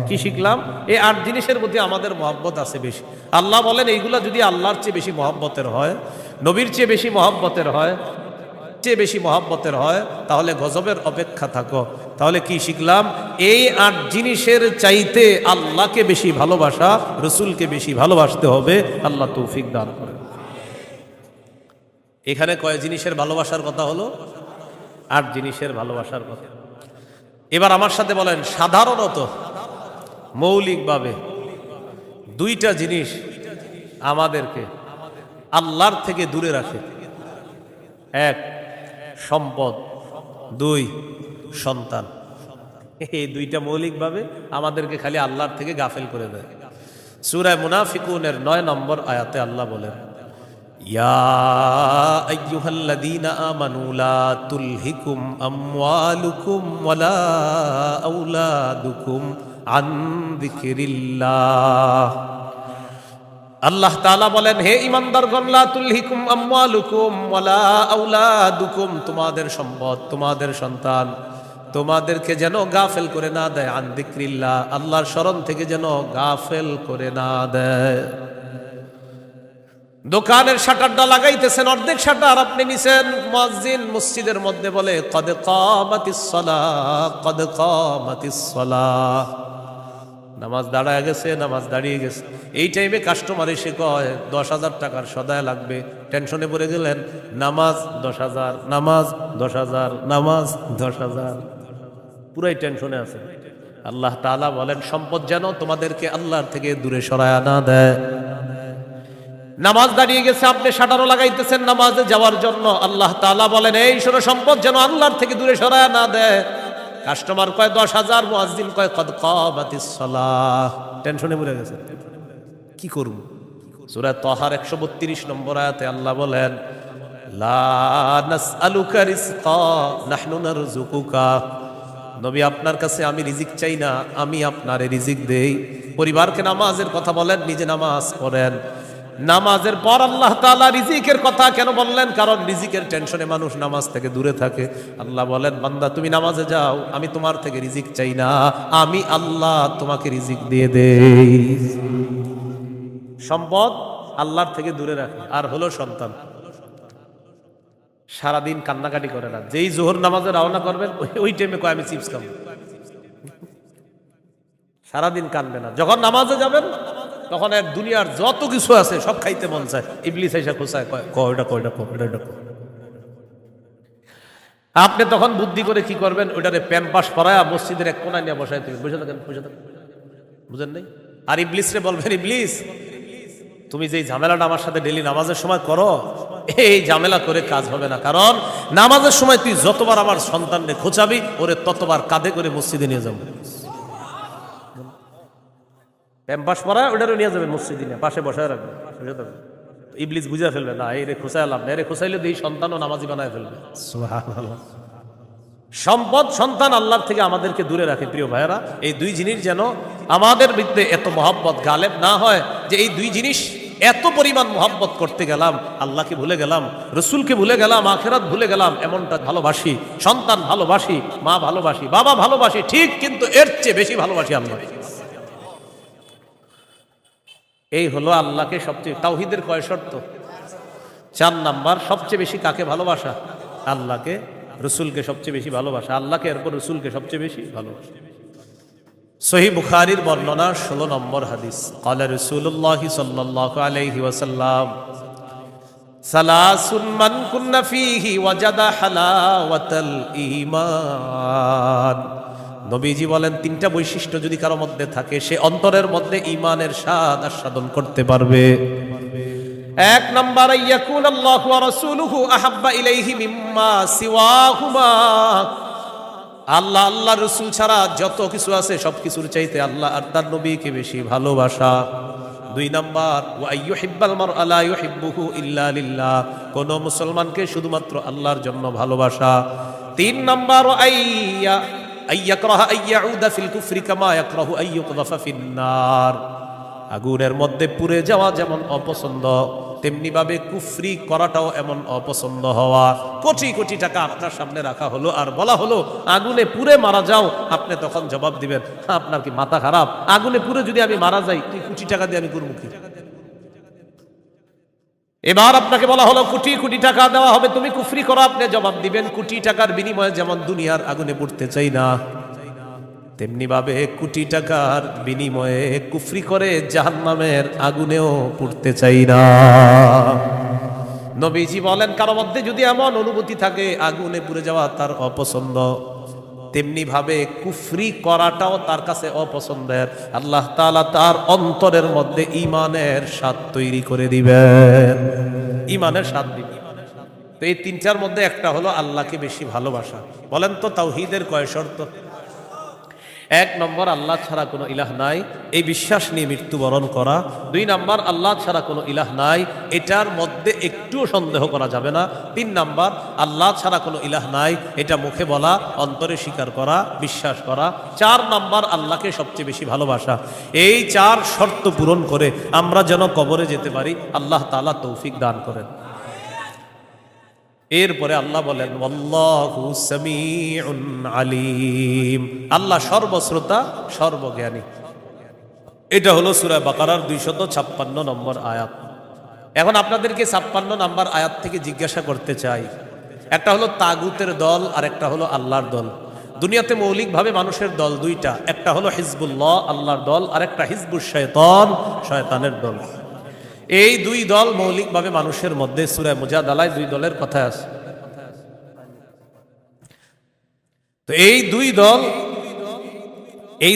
কি শিখলাম? এই 8 জিনিসের প্রতি আমাদের মহব্বত আছে বেশি। আল্লাহ বলেন এইগুলা যদি আল্লাহর চেয়ে বেশি মহব্বতের হয়, নবীর চেয়ে বেশি মহব্বতের হয়, তাহলে গজবের অপেক্ষা থাকো। তাহলে কি শিখলাম? এই 8 জিনিসের চাইতে আল্লাহকে বেশি ভালোবাসা, রসুলকে বেশি ভালোবাসতে হবে। আল্লাহ তৌফিক দান করেন। এখানে কয় জিনিসের ভালোবাসার কথা হলো? 8 জিনিসের ভালোবাসার কথা। এবার আমার সাথে বলেন, সাধারণত মৌলিকভাবে 2টা জিনিস আমাদেরকে আল্লাহর থেকে দূরে রাখে। 1 সম্পদ, 2 সন্তান। এই 2টা মৌলিকভাবে আমাদেরকে খালি আল্লাহর থেকে গাফেল করে দেয়। সূরা মুনাফিকুনের 9 নম্বর আয়াতে আল্লাহ বলেন, ইয়া আইয়ুহাল্লাযীনা আমানু লা তুলহিকুম আমওয়ালুকুম ওয়ালা আওলাদুকুম আন যিকরিল্লাহ। আল্লাহ তাআলা বলেন, হে ঈমানদারগণ, লা তুলহিকুম আমওয়ালুকুম ওয়ালা আওলাদুকুম, তোমাদের সম্পদ, তোমাদের সন্তান তোমাদেরকে যেন গাফেল করে না দেয়, আন যিকরিল্লাহ, আল্লাহর স্মরণ থেকে যেন গাফেল করে না দেয়। দোকানের শাটারটা লাগাইতেছেন, অর্ধেক শাটার আপনি নিছেন, মুয়াজ্জিন মসজিদের মধ্যে বলে কদ কামাতিস সালাহ, কদ কামাতিস সালাহ, নামাজ দাঁড়ায় গেছে, নামাজ দাঁড়িয়ে গেছে। এই টাইমে কাস্টমার এসে কয় 10,000 টাকার সদায় লাগবে, টেনশনে পড়ে গেলেন, নামাজ 10,000, নামাজ 10,000, নামাজ 10,000, পুরাই টেনশনে আছে। আল্লাহ তাআলা বলেন, সম্পদ যেন তোমাদেরকে আল্লাহর থেকে দূরে সরায় না দেয়। নামাজ দাঁড়িয়ে গেছে, আপনি শাটারও লাগাইতেছেন নামাজে যাওয়ার জন্য, আল্লাহ তাআলা বলেন এই শোনো, সম্পদ যেন আল্লাহর থেকে দূরে সরায় না দেয়। কাস্টমার কয় 10,000, মুয়াজ্জিন কয় কদ কামাতিস সালাহ, টেনশনে পড়ে গেছে, কি করব? সূরা তাহার 132 নম্বর আয়াতে আল্লাহ বলেন, লা নাসআলুকা রিজকা নাহনু নারযুকুকা, নবী আপনার কাছে আমি রিজিক চাই না, আমি আপনারে রিজিক দেই। পরিবারকে নামাজের কথা বলেন, নিজে নামাজ পড়েন। নামাজের পর আল্লাহ তাআলা রিজিকের কথা কেন বললেন? কারণ রিজিকের টেনশনে মানুষ নামাজ থেকে দূরে থাকে। আল্লাহ বলেন, বান্দা তুমি নামাজে যাও, আমি তোমার থেকে রিজিক চাই না, আমি আল্লাহ তোমাকে রিজিক দিয়ে দেই। সম্পদ আল্লাহর থেকে দূরে রাখে। আর হলো সন্তান, সারাদিন কান্নাকাটি করে না, যেই জোহর নামাজে রওনা করবেন ওই টাইমে কয় আমি চিপস খাবো, সারাদিন কানবে না। যখন নামাজে যাবেন তখন এক দুনিয়ার যত কিছু আছে সব খাইতে মন চায়, ইবলিস এসে খোঁচায়, কয়টা কয়টা কয়টা। আপনি তখন বুদ্ধি করে কি করবেন? ওইটারে প্যাম্পাস পরায়া মসজিদের এক কোনায় নিয়ে বসাই দেবেন, বসে থাকেন, বসে থাকেন, বুঝেন নাই? আর ইবলিসরে বলবেন, ইবলিস তুমি যেই ঝামেলাটা আমার সাথে ডেলি নামাজের সময় করো, এই ঝামেলা করে কাজ হবে না। কারণ নামাজের সময় তুই যতবার আমার সন্তানকে খোঁচাবি, ওরে ততবার কাঁধে করে মসজিদে নিয়ে যাবো। প্যাম্পাস পরা ওটারও নিয়ে যাবেন মসজিদে, নিয়ে পাশে বসায় রাখবেন, বুঝে থাকবেন। ইবলিস বুঝে ফেলবে না, এই রে খোঁচায় লাভ না, এরে খোঁচাইলে এই সন্তানও নামাজি বানায় ফেলবে। সুবহানাল্লাহ। সম্পদ, সন্তান আল্লাহর থেকে আমাদেরকে দূরে রাখে। প্রিয় ভাইয়েরা, এই 2 জিনিস যেন আমাদের ভিতরে এত মহব্বত গালেব না হয় যে এই 2 জিনিস এত পরিমাণ মহব্বত করতে গেলাম, আল্লাহকে ভুলে গেলাম, রসুলকে ভুলে গেলাম, আখিরাত ভুলে গেলাম। এমনটা ভালোবাসি, সন্তান ভালোবাসি, মা ভালোবাসি, বাবা ভালোবাসি, ঠিক, কিন্তু এর চেয়ে বেশি ভালোবাসি আল্লাহ। এই হলো আল্লাহকে সবচেয়ে, তাওহীদের কয় শর্ত? 4 নাম্বার। সবচেয়ে বেশি কাকে ভালোবাসা? আল্লাহকে, রসুলকে সবচেয়ে বেশি ভালোবাসা, আল্লাহকে, এরপর রসুলকে সবচেয়ে বেশি ভালোবাসা। সহিহ বুখারীর বর্ণনা 16 নম্বর হাদিস, ক্বালা রাসূলুল্লাহ সাল্লাল্লাহু আলাইহি ওয়াসাল্লাম, সালাসুন মান কুন্না ফীহি ওয়াজাদা হালাওয়াতাল ঈমান। নবীজি বলেন তিনটা বৈশিষ্ট্য যদি কারো মধ্যে থাকে সে অন্তরের মধ্যে ঈমানের স্বাদ আস্বাদন করতে পারবে। এক নাম্বার, ইয়াকুন আল্লাহু ওয়া রাসূলুহু আহাব্বা ইলাইহি মিম্মা সিওয়াহুমা। আল্লাহ আল্লাহ রাসূল ছাড়া যত কিছু আছে সবকিছুর চাইতে আল্লাহ আর তার নবীকে বেশি ভালোবাসা। দুই নাম্বার, ওয়া আইয়ুহিব্বাল মারআ লা ইউহিব্বুহু ইল্লা লিল্লাহ, কোন মুসলমানকে শুধুমাত্র আল্লাহর জন্য ভালোবাসা। তিন নাম্বার, আইয়াকরাহা আইয়াউদা ফিল কুফরি কামা ইয়াকরাহু আইয়ুকযাফা ফিন্নার। আগুনের মধ্যে পুড়ে যাওয়া যেমন অপছন্দ, তেমনি ভাবে কুফরি করাটাও এমন অপছন্দ হওয়া। কোটি কোটি টাকা আপনার সামনে রাখা হলো আর বলা হলো আগুনে পুড়ে মারা যাও, আপনি তখন জবাব দিবেন আপনার কি মাথা খারাপ? আগুনে পুড়ে যদি আমি মারা যাই এই কোটি টাকা দিয়ে আমি করবো কি? এবার আপনাকে বলা হলো কোটি কোটি টাকা দেওয়া হবে, তুমি কুফরি করো, আপনি জবাব দিবেন কোটি টাকার বিনিময়ে যেমন দুনিয়ার আগুনে পুড়তে চাই না, তেমনি ভাবে কোটি টাকার বিনিময়ে কুফরি করে জাহান্নামের আগুনেও পুড়তে চাই না। নবীজি বলেন কারো মধ্যে যদি এমন অনুভূতি থাকে আগুনে পুড়ে যাওয়া তার অপছন্দ, তেমনি ভাবে কুফরি করাটাও তার কাছে অপছন্দের, আল্লাহ তাআলা তার অন্তরের মধ্যে ঈমানের স্বাদ তৈরি করে দিবেন, ঈমানের স্বাদ দিবেন। তো এই তিনটার মধ্যে একটা হলো আল্লাহকে বেশি ভালোবাসা। বলেন তো তাওহীদের কয় শর্ত? এক নম্বর, আল্লাহ ছাড়া কোনো ইলাহ নাই, এই বিশ্বাস নিয়ে মৃত্যুবরণ করা। দুই নম্বর, আল্লাহ ছাড়া কোনো ইলাহ নাই, এটার মধ্যে একটুও সন্দেহ করা যাবে না। তিন নম্বর, আল্লাহ ছাড়া কোনো ইলাহ নাই, এটা মুখে বলা, অন্তরে স্বীকার করা, বিশ্বাস করা। চার নম্বর, আল্লাহকে সবচেয়ে বেশি ভালোবাসা। এই চার শর্ত পূরণ করে আমরা যেন কবরে যেতে পারি, আল্লাহ তাআলা তৌফিক দান করেন। এরপরে আল্লাহ বলেন ওয়াল্লাহু সামিউন আলিম, আল্লাহ সর্বশ্রোতা সর্বজ্ঞানী। এটা হলো সূরা বাকারার 256 নম্বর আয়াত। এখন আপনাদেরকে 56 নম্বর আয়াত থেকে জিজ্ঞাসা করতে চাই, একটা হলো তাগুতের দল আর একটা হলো আল্লাহর দল। দুনিয়াতে মৌলিকভাবে মানুষের দল দুইটা, একটা হলো হিজবুল্লাহ আল্লাহর দল, আর একটা হিজবুশ শায়তান শয়তানের দল। এই দুই দল মৌলিকভাবে মানুষের মধ্যে সূরা মুজাদালায় দুই দলের কথা আছে। তো এই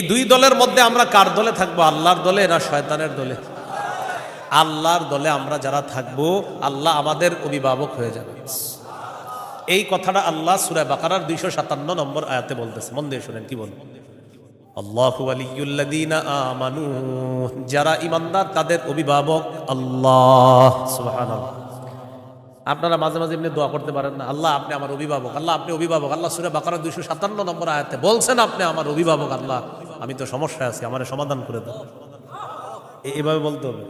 দুই দলের মধ্যে আমরা কার দলে থাকবো? আল্লাহর দলে না শয়তানের দলে? আল্লাহর দলে আমরা যারা থাকবো আল্লাহ আমাদের অভিভাবক হয়ে যাবে। এই কথাটা আল্লাহ সূরা বাকারার 257 নম্বর আয়াতে বলতেছে। মন দিয়ে শুনেন কি বল, আল্লাহু ওয়ালিয়ুল্লাযীনা আমানু, যারা ঈমানদার তাদের অভিভাবক আল্লাহ। সুবহানাল্লাহ। আপনারা মাঝে মাঝে এমনি দোয়া করতে পারেন না, আল্লাহ আপনি আমার অভিভাবক, আল্লাহ আপনি অভিভাবক। আল্লাহ সূরা বাকারা 257 নম্বর আয়াতে বলছেন আপনি আমার অভিভাবক, আল্লাহ আমি তো সমস্যায় আছি, আমার সমাধান করে দাও। এইভাবে বলতে হবে,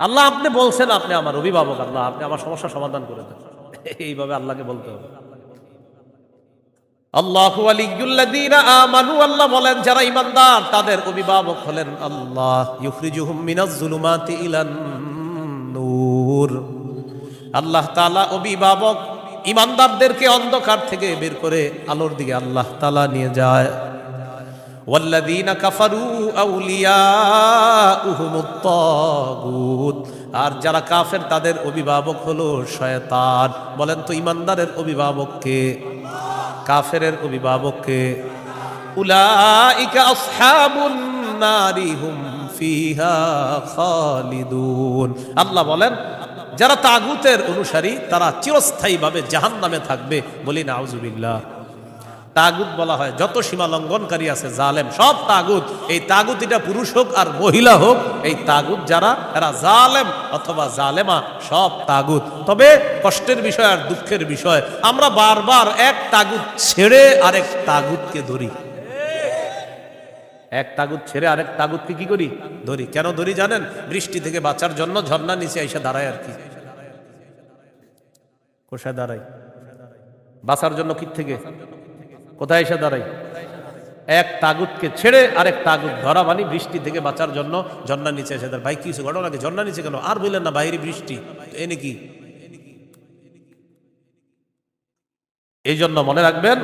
আল্লাহ আপনি বলছেন আপনি আমার অভিভাবক, আল্লাহ আপনি আমার সমস্যা সমাধান করে দেন, এইভাবে আল্লাহকে বলতে হবে। আল্লাহু ওয়ালিয়ুল্লাযীনা আমানু, আল্লাহ বলেন যারা ঈমানদার তাদের অভিভাবক হলেন আল্লাহ। ইউখরিজুহুম মিনাজ যুলুমাতি ইলান নূর, আল্লাহ তাআলা অভিভাবক ঈমানদারদেরকে অন্ধকার থেকে বের করে আলোর দিকে আল্লাহ তাআলা নিয়ে যায়। ওয়াল্লাযীনা কাফারু আউলিয়াউহুমুত তাগুত, আর যারা কাফের তাদের অভিভাবক হলো শয়তান। বলেন তো ঈমানদারের অভিভাবক কে? কাফেরের অভিভাবক কে? উলাইকা আসহাবুন নারি হুম ফিহা খালিদুন। আল্লাহ বলেন যারা তাগুতের অনুসারী তারা চিরস্থায়ীভাবে জাহান্নামে থাকবে। বলি নাউজুবিল্লাহ। তাগুত বলা হয় যত সীমা লঙ্ঘনকারী আছে, জালেম, সব তাগুত। এই তাগুত এটা পুরুষ হোক আর মহিলা হোক, এই তাগুত যারা এরা জালেম অথবা জালেমা, সব তাগুত। তবে কষ্টের বিষয় আর দুঃখের বিষয়, আমরা বারবার এক তাগুত ছেড়ে আরেক তাগুতকে ধরি। এক তাগুত ছেড়ে আরেক তাগুতকে কি করি? ধরি। কেন ধরি জানেন? বৃষ্টি থেকে বাঁচার জন্য ঝর্ণার নিচে এসে দাঁড়ায়। আর কি কোথায় দাঁড়াই? বাঁচার জন্য কি থেকে কোথায় এসে দাঁড়াই? এক তাগুতকে ছেড়ে আরেক তাগুত ধরা, মানে বৃষ্টি থেকে বাঁচার জন্য ঝর্ণার নিচে এসে দাঁড়ায়। ভাই কিছু ঘটনা লাগে ঝর্ণার নিচে কেন? আর বললেন না বাইরে বৃষ্টি, এনে কি? এই জন্য মনে রাখবেন,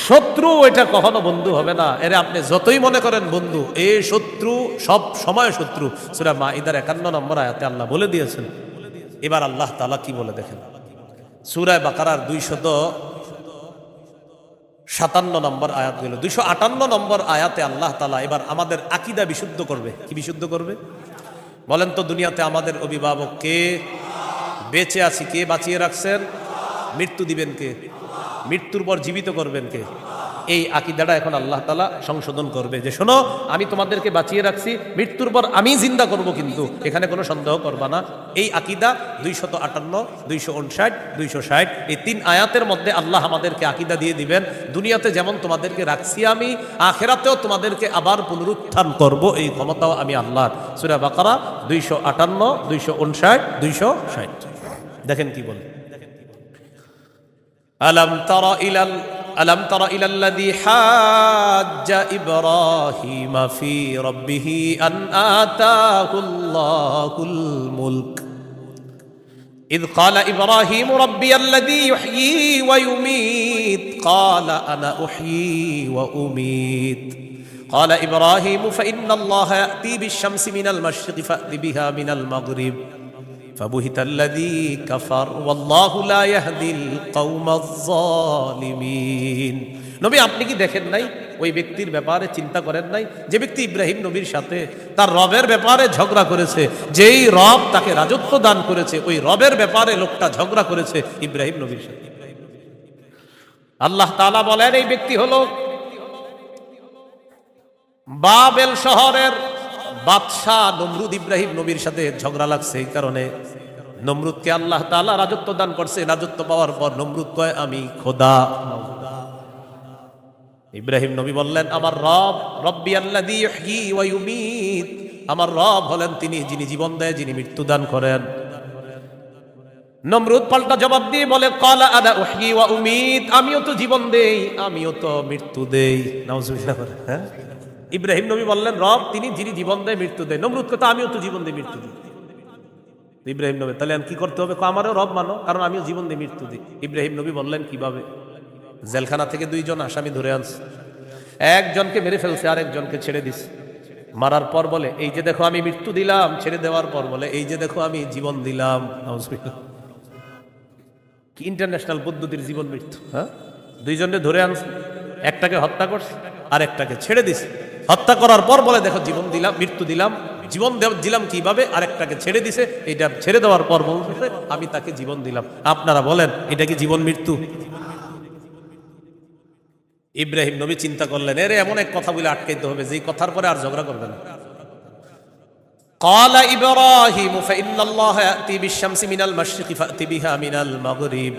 শত্রু এটা কখনো বন্ধু হবে না। এরে আপনি যতই মনে করেন বন্ধু, এই শত্রু সব সময় শত্রু। সূরা মাঈদার 51 নম্বর আয়াতে আল্লাহ বলে দিয়েছেন এবার আল্লাহ তাআলা কি বলে দেখেন, সূরা বাকারার 257 নম্বর আয়াত গেল, 258 নম্বর আয়াতে আল্লাহ তাআলা এবার আমাদের আকীদা বিশুদ্ধ করবে। কি বিশুদ্ধ করবে বলেন তো? দুনিয়াতে আমাদের অভিভাবক কে? বেঁচে আছি কে বাঁচিয়ে রাখছেন? মৃত্যু দিবেন কে? মৃত্যুর পর জীবিত করবেন কে? এই আকীদাটা এখন আল্লাহ তাআলা সংশোধন করবে যে শোনো, আমি তোমাদেরকে বাঁচিয়ে রাখছি, মৃত্যুর পর আমি জিন্দা করব, কিন্তু এখানে কোনো সন্দেহ করবা না। এই আকীদা 258, 259, 260 এই 3 আয়াতের মধ্যে আল্লাহ আমাদেরকে আকীদা দিয়ে দিবেন, দুনিয়াতে যেমন তোমাদেরকে রাখছি আমি, আখিরাতেও তোমাদেরকে আবার পুনরুত্থান করব, এই ক্ষমতাও আমি আল্লাহর। সূরা বাকারা 258, 259, 260 দেখেন কি বলে, আলম তারা ইলাল্লাযী হাজ্জা ইব্রাহিম ফি রাব্বিহি আন আতাহুল্লাহুল মুলক إذ قال إبراهيم ربي الذي يحيي ويميت قال أنا أحيي وأميت قال إبراهيم فإن الله يأتي بالشمس من المشرق فأت بها من المغرب فبهت الذي كفر والله لا يهدي القوم الظالمين। নবী আপনি কি দেখেন নাই, ওই ব্যক্তির ব্যাপারে চিন্তা করেন নাই যে ব্যক্তি ইব্রাহিম নবীর সাথে তার রবের ব্যাপারে ঝগড়া করেছে, যেই রব তাকে রাজত্ব দান করেছে ওই রবের ব্যাপারে লোকটা ঝগড়া করেছে ইব্রাহিম নবীর সাথে। আল্লাহ তাআলা বলেন এই ব্যক্তি হলো বাবেল শহরের বাদশাহ নমরুদ। ইব্রাহিম নবীর সাথে ঝগড়া লাগছে, এই কারণে নমরুদকে আল্লাহ তাআলা রাজত্ব দান করছে। রাজত্ব পাওয়ার পর নমরুদ কয় আমি খোদা। ইব্রাহিম নবী বললেন আমার রব রব্বি আল্লাযী ইহয়ী ওয়া ইউমীত, আমার রব হলেন তিনি যিনি জীবন দেয়, যিনি মৃত্যু দান করেন। নমরুদ পাল্টা জবাব দিয়ে বলে ক্বালা আনা উহয়ী ওয়া উমীত, আমিও তো জীবন দেই আমিও তো মৃত্যু দেই। নাউজুবিল্লাহ। হ্যাঁ, ইব্রাহিম নবী বললেন রব তিনি যিনি জীবন দেয় মৃত্যু দেয়। নমরুদ কথা আমিও তো জীবন দেই মৃত্যু দিই। ইব্রাহিম নবী তাহলে কি করতে হবে? আমারও রব মানো, কারণ আমিও জীবন দিই মৃত্যু দিই। ইব্রাহিম নবী বললেন কিভাবে? জেলখানা থেকে 2 জন আসামি ধরে আনছে, একজনকে মেরে ফেলছে আরেকজনকে ছেড়ে দিছে। মারার পর বলে এই যে দেখো আমি মৃত্যু দিলাম, ছেড়ে দেওয়ার পর বলে এই যে দেখো আমি জীবন দিলাম। কি ইন্টারন্যাশনাল পদ্ধতির জীবন মৃত্যু! হ্যাঁ, 2 জনকে ধরে আনছে, একটাকে হত্যা করছে আর একটাকে ছেড়ে দিছে। হত্যা করার পর বলে দেখো জীবন দিলাম, মৃত্যু দিলাম। জীবন দিলাম কিভাবে? আরেকটাকে ছেড়ে দিছে, এটা ছেড়ে দেওয়ার পর বলছে আমি তাকে জীবন দিলাম। আপনারা বলেন এটা কি জীবন মৃত্যু? ইব্রাহিম নবী চিন্তা করলেন এর এমন এক কথা বলে আটকাইতে হবে যেই কথার পরে আর ঝগড়া করবে না। قال إبراهيم فإن الله يأتي بالشمس من المشرق فأت بها من المغرب।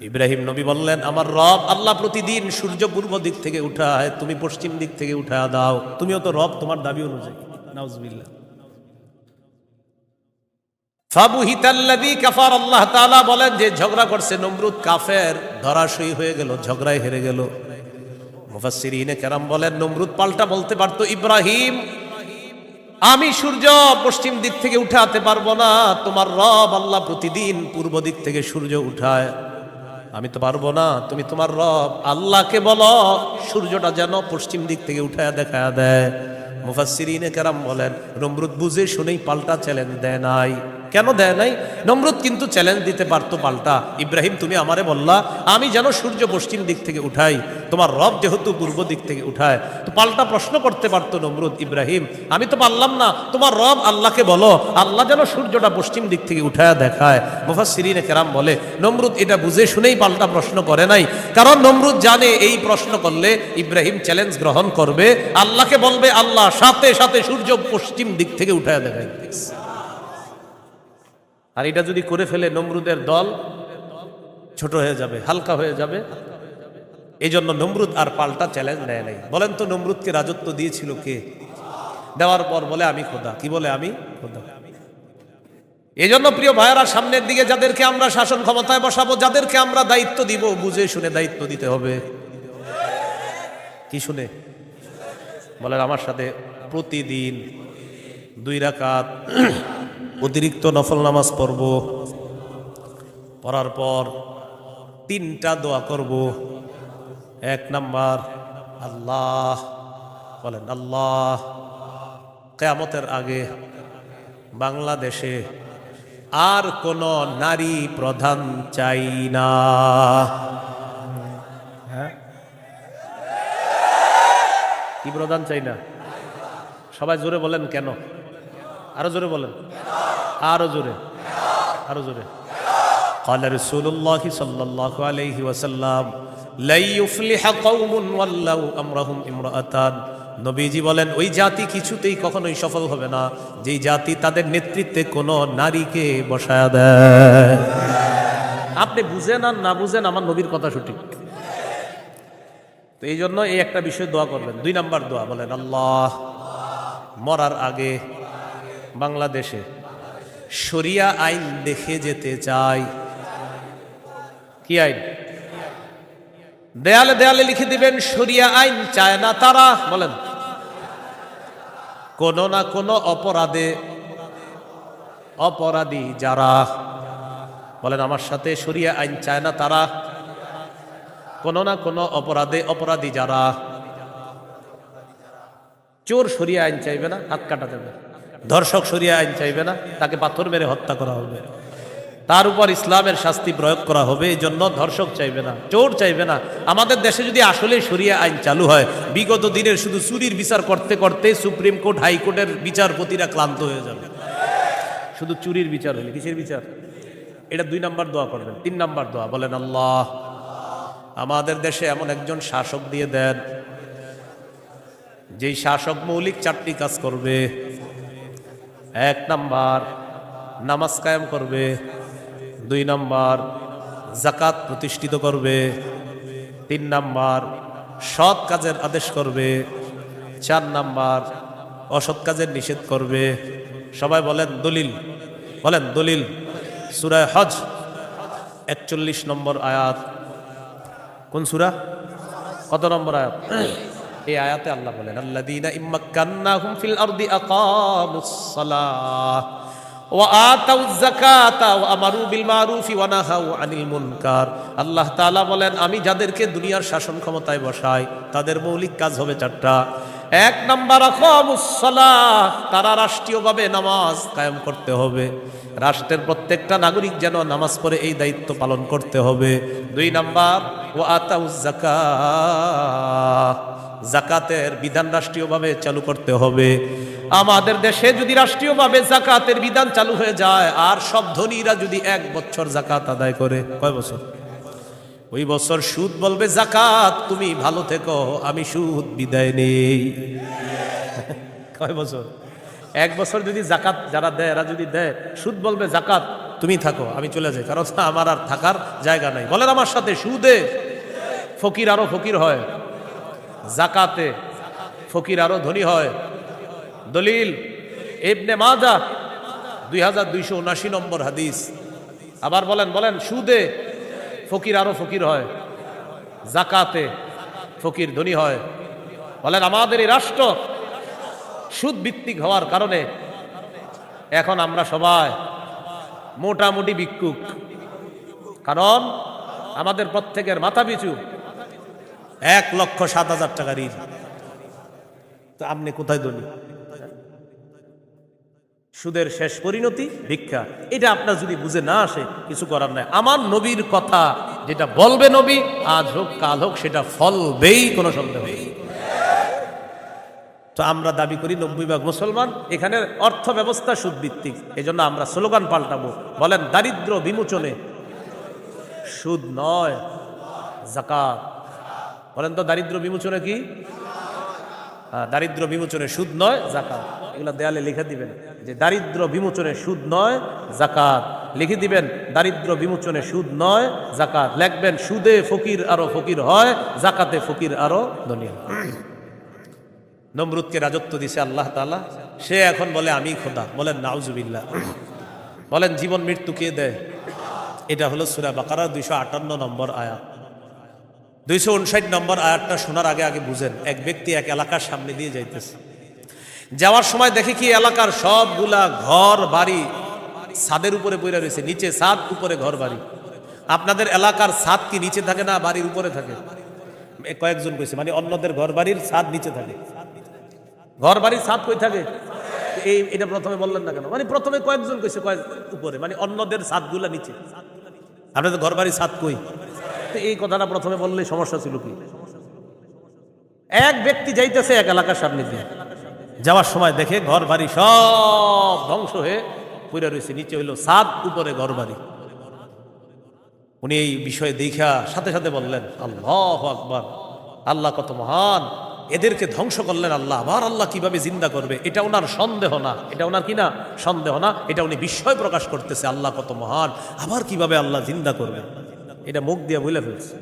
ইব্রাহিম নবী বললেন আমার রব আল্লাহ প্রতিদিন সূর্য পূর্ব দিক থেকে উঠায়, তুমি পশ্চিম দিক থেকে উঠায় দাও। তুমিও তো রব, তোমার দাবি অনুযায়ী। নাউজুবিল্লাহ। ফাবুহিতাল্লাযী কাফার, আল্লাহ তাআলা বলেন যে ঝগড়া করছে নমরুদ কাফের, ধরাশয়ী হয়ে গেল, ঝগড়ায় হেরে গেল। মুফাসসিরিনে কেরাম বলেন নমরুদ পাল্টা বলতে পারতো ইব্রাহিম আমি সূর্য পশ্চিম দিক থেকে উঠাতে পারবো না, তোমার রব আল্লাহ প্রতিদিন পূর্ব দিক থেকে সূর্য উঠায়, আমি তো পারবো না। তুমি তোমার রব আল্লাহকে বলো সূর্যটা যেন পশ্চিম দিক থেকে উঠায় দেখা দেয়। মুফাসসিরিনে কেরাম বলেন নমরুদ বুঝে শুনেই পাল্টা চ্যালেঞ্জ দেয় নাই। কেন দেয় নাই? নমরুদ কিন্তু চ্যালেঞ্জ দিতে পারতো পাল্টা, ইব্রাহিম তুমি আমারে বললা আমি যেন সূর্য পশ্চিম দিক থেকে উঠাই, তোমার রব যেহেতু পূর্ব দিক থেকে উঠায়, তো পাল্টা প্রশ্ন করতে পারতো নমরুদ ইব্রাহিম আমি তো পারলাম না, তোমার রব আল্লাহকে বলো আল্লাহ যেন সূর্যটা পশ্চিম দিক থেকে উঠায় দেখায়। মুফাসসিরিনে কেরাম বলে নমরুদ এটা বুঝে শুনেই পাল্টা প্রশ্ন করে নাই, কারণ নমরুদ জানে এই প্রশ্ন করলে ইব্রাহিম চ্যালেঞ্জ গ্রহণ করবে, আল্লাহকে বলবে আল্লাহ সাথে সাথে সূর্য পশ্চিম দিক থেকে উঠায় দেখায়। আর এটা যদি করে ফেলে নমরুদের দল ছোট হয়ে যাবে, হালকা হয়ে যাবে। এই জন্য নমরুদ আর পাল্টা চ্যালেঞ্জ নেয় নাই। বলেন তো নমরুদকে রাজত্ব দিয়েছিল কে? দেওয়ার পর বলে আমি খোদা। কি বলে? আমি খোদা। এই জন্য প্রিয় ভাইয়েরা সামনের দিকে যাদেরকে আমরা শাসন ক্ষমতায় বসাবো, যাদেরকে আমরা দায়িত্ব দিব, বুঝে শুনে দায়িত্ব দিতে হবে। কি শুনে? বলেন আমার সাথে প্রতিদিন 2 রাকাত অতিরিক্ত নফল নামাজ পড়ব, পড়ার পর 3টা দোয়া করব। 1 নাম্বার আল্লাহ, বলেন আল্লাহ কিয়ামতের আগে বাংলাদেশে আর কোন নারী প্রধান চাই না। হ্যাঁ, কি প্রধান চাই না? সবাই জোরে বলেন কেন? আরো জোরে বলেন, আরো জোরে, আরো জোরে। قال رسول الله صلى الله عليه وسلم لا يفلح قوم ولوا امرهم امرأتان। নবীজি বলেন ওই জাতি কিছুতেই কখনোই সফল হবে না যেই জাতি তাদের নেতৃত্বে কোনো নারীকে বসায়া দেয়। আপনি বুঝেন আর না বুঝেন, আমার নবীর কথা সঠিক। তো এই জন্য এই একটা বিষয় দোয়া করবেন। 2 নাম্বার দোয়া বলেন, আল্লাহ মরার আগে বাংলাদেশে শরিয়া আইন দেখে যেতে চাই। কি আইন? দেয়ালে দেয়ালে লিখে দিবেন শরিয়া আইন চায় না তারা। বলেন, কোন না কোন অপরাধী যারা, বলেন আমার সাথে, শরিয়া আইন চায় না তারা, কোন না কোন অপরাধী যারা। চোর শরিয়া আইন চাইবে না, হাত কাটা যাবে। ধর্ষক শরিয়া আইন চাইবে না, তাকে পাথর মেরে হত্যা করা হবে, তার উপর ইসলামের শাস্তি প্রয়োগ করা হবে। এই জন্য ধর্ষক চাইবে না, চোর চাইবে না। আমাদের দেশে যদি আসলে শরিয়া আইন চালু হয়, বিগত দিনের শুধু চুরির বিচার করতে করতে সুপ্রিম কোর্ট, হাইকোর্টের বিচারপতিরা ক্লান্ত হয়ে যাবে। শুধু চুরির বিচার হলে, কিসের বিচার? এটা 2 নাম্বার দোয়া করবেন। 3 নাম্বার দোয়া বলেন, আল্লাহ আমাদের দেশে এমন একজন শাসক দিয়ে দেন যেই শাসক মৌলিক 4টি কাজ করবে। 1 নাম্বার নামাজ কায়েম করবে, 2 নাম্বার যাকাত প্রতিষ্ঠিত করবে, 3 নাম্বার সৎ কাজের আদেশ করবে, 4 নাম্বার অসৎ কাজের নিষেধ করবে। সবাই বলেন দলিল, বলেন দলিল। সূরা হজ 41 নম্বর আয়াত। কোন সূরা? কত নম্বর আয়াত? এই আয়াতে আল্লাহ বলেন, আল্লাযীনা ইম্মাক্কান্নাহুম ফিল আরদি আকামুস সালাহ ওয়া আতাউয যাকাতা ওয়া আমারু বিল মারুফি ওয়া নাহাউ আনিল মুনকার। আল্লাহ তাআলা বলেন, আমি যাদেরকে দুনিয়ার শাসন ক্ষমতায় বসাই তাদের মৌলিক কাজ হবে 4টা। 1 নাম্বার আকামুস সালাহ, তারা রাষ্ট্রীয়ভাবে নামাজ কায়েম করতে হবে। রাষ্ট্রের প্রত্যেকটা নাগরিক যেন নামাজ পড়ে, এই দায়িত্ব পালন করতে হবে। 2 নাম্বার ওয়া আতাউয যাকাত, যাকাতের বিধান রাষ্ট্রীয়ভাবে চালু করতে হবে। আমাদের দেশে যদি রাষ্ট্রীয়ভাবে যাকাতের বিধান চালু হয়ে যায়, আর সব ধনীরা যদি 1 বছর যাকাত আদায় করে, কয় বছর? ওই বছর সুদ বলবে, যাকাত তুমি ভালো থেকো, আমি সুদ বিদায় নেই। কয় বছর? 1 বছর যদি যাকাত যারা দেয়, এরা যদি দেয়, সুদ বলবে, যাকাত তুমি থাকো, আমি চলে যাই, কারণ আমার আর থাকার জায়গা নাই। বলেন আমার সাথে, সুদে ফকির আরো ফকির হয়, যাকাতে ফকির আরো ধনী হয়। দলিল ইবনে মাজাহ 2279 নম্বর হাদিস। আবার বলেন সুদে ফকির আরো ফকির হয়, যাকাতে ফকির ধনী হয়। বলেন আমাদের এই রাষ্ট্র সুদ ভিত্তিক হওয়ার কারণে এখন আমরা সবাই মোটামুটি ভিক্ষুক, কারণ আমাদের প্রত্যেকের মাথা পিছু 1,07,000 টাকা ঋণ। তো আপনি কোথায় ধনী? সুদের শেষ পরিণতি ভিক্ষা। এটা আপনার যদি বুঝে না আসে, কিছু করার নাই। আমার নবীর কথা যেটা বলবে নবী, আজ হোক কাল হোক, সেটা ফলবেই, কোনো সন্দেহ নেই। তো আমরা দাবি করি 90% মুসলমান, এখানে অর্থ ব্যবস্থা সুদ ভিত্তিক। এই জন্য আমরা স্লোগান পাল্টাবো, বলেন দারিদ্র বিমোচনে সুদ নয় যাকাত। বলেন তো দারিদ্র বিমোচনে কি? দারিদ্র বিমোচনে সুদ নয় যাকাত। এগুলো দেয়ালে লিখে দিবেন যে দারিদ্র বিমোচনে সুদ নয় যাকাত। লিখে দিবেন দারিদ্র বিমোচনে সুদ নয় যাকাত। লিখবেন সুদে ফকির আরো ফকির হয়, যাকাতে ফকির আরো ধনী হয়। নমরুদকে রাজত্ব দিছে আল্লাহ তাআলা, সে এখন বলে আমি খোদা। বলেন নাউজুবিল্লাহ। বলেন জীবন মৃত্যু কে দেয়? এটা হলো সূরা বাকারা 258 নম্বর আয়াত। 259 নম্বর আয়াতটা শোনার আগে আগে বুঝেন। এক ব্যক্তি এক এলাকার সামনে দিয়ে যাইতেছে, যাওয়ার সময় দেখে কি এলাকার সবগুলা ঘর বাড়ি ছাদের উপরে পড়ে রয়েছে, নিচে ছাদ, উপরে ঘর বাড়ি। আপনাদের এলাকার ছাদ কি নিচে থাকে না বাড়ির উপরে থাকে? কয়েকজন কইছে, মানে অন্যদের ঘর বাড়ির ছাদ নিচে থাকে। ঘর বাড়ির ছাদ কই থাকে? এটা প্রথমে বললেন না কেন? মানে প্রথমে কয়েকজন কইছে, কয়েক উপরে, মানে অন্যদের ছাদগুলা নিচে, আপনাদের ঘর বাড়ি ছাদ কই? এই কথাটা প্রথমে বললে সমস্যা ছিল কি? এক ব্যক্তি যাইতেছে এক এলাকার সামনে দিয়ে, যাওয়ার সময় দেখে ঘর বাড়ি সব ধ্বংস হয়ে পড়ে রয়েছে, নিচে হইল ছাদ, উপরে ঘর বাড়ি। উনি এই বিষয়ে দেখা সাথে সাথে বললেন, আল্লাহু আকবার, আল্লাহ কত মহান, এদেরকে ধ্বংস করলেন আল্লাহ, আবার আল্লাহ কিভাবে জিন্দা করবে? এটা ওনার সন্দেহ না, এটা ওনার কি না সন্দেহ না, এটা উনি বিস্ময় প্রকাশ করতেছে, আল্লাহ কত মহান, আবার কিভাবে আল্লাহ জিন্দা করবে, এটা মুখ দিয়ে বলে ফেলছে।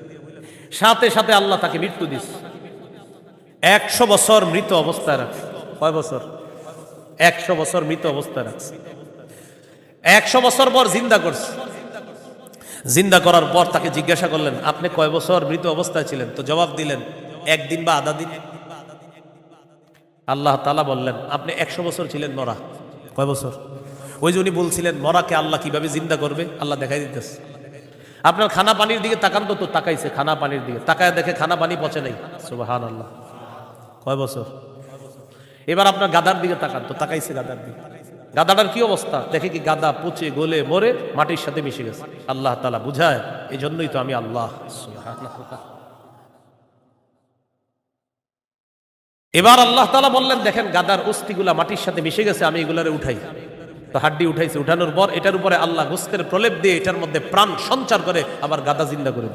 সাথে সাথে আল্লাহ তাকে মৃত্যু দিচ্ছে, 100 বছর মৃত অবস্থায় রাখছে। কয় বছর? 100 বছর মৃত অবস্থায় রাখছে। 100 বছর পর জিন্দা করছে। জিন্দা করার পর তাকে জিজ্ঞাসা করলেন, আপনি কয় বছর মৃত অবস্থায় ছিলেন? তো জবাব দিলেন, 1 দিন বা আধা দিন। আল্লাহ তাআলা বললেন, আপনি 100 বছর ছিলেন মরা। কয় বছর? ওই যে উনি বলছিলেন মরাকে আল্লাহ কিভাবে জিন্দা করবে, আল্লাহ দেখাই দিতেছে। আপনার খানা পানির দিকে তাকান তো, তাকাইছে খানা পানির দিকে, তাকায় দেখে খানা পানি পচে নাই। সুবহানাল্লাহ। কয় বছর? এবার আপনার গাদার দিকে তাকান তো, তাকাইছে গাদার দিকে, গাদাটার কি অবস্থা দেখে, কি গাদা পচে গলে মরে মাটির সাথে মিশে গেছে। আল্লাহ তাআলা বুঝায়, এই জন্যই তো আমি আল্লাহ। সুবহানাল্লাহ। এবার আল্লাহ তাআলা বললেন, দেখেন গাদার অস্থিগুলা মাটির সাথে মিশে গেছে, আমি এগুলারে উঠাই। তো হাড্ডি উঠাইছে, উঠানোর পর এটার উপরে আল্লাহ গোস্তের প্রলেপ দিয়ে এটার মধ্যে প্রাণ সঞ্চার করে আবার গাদা জিন্দা করে।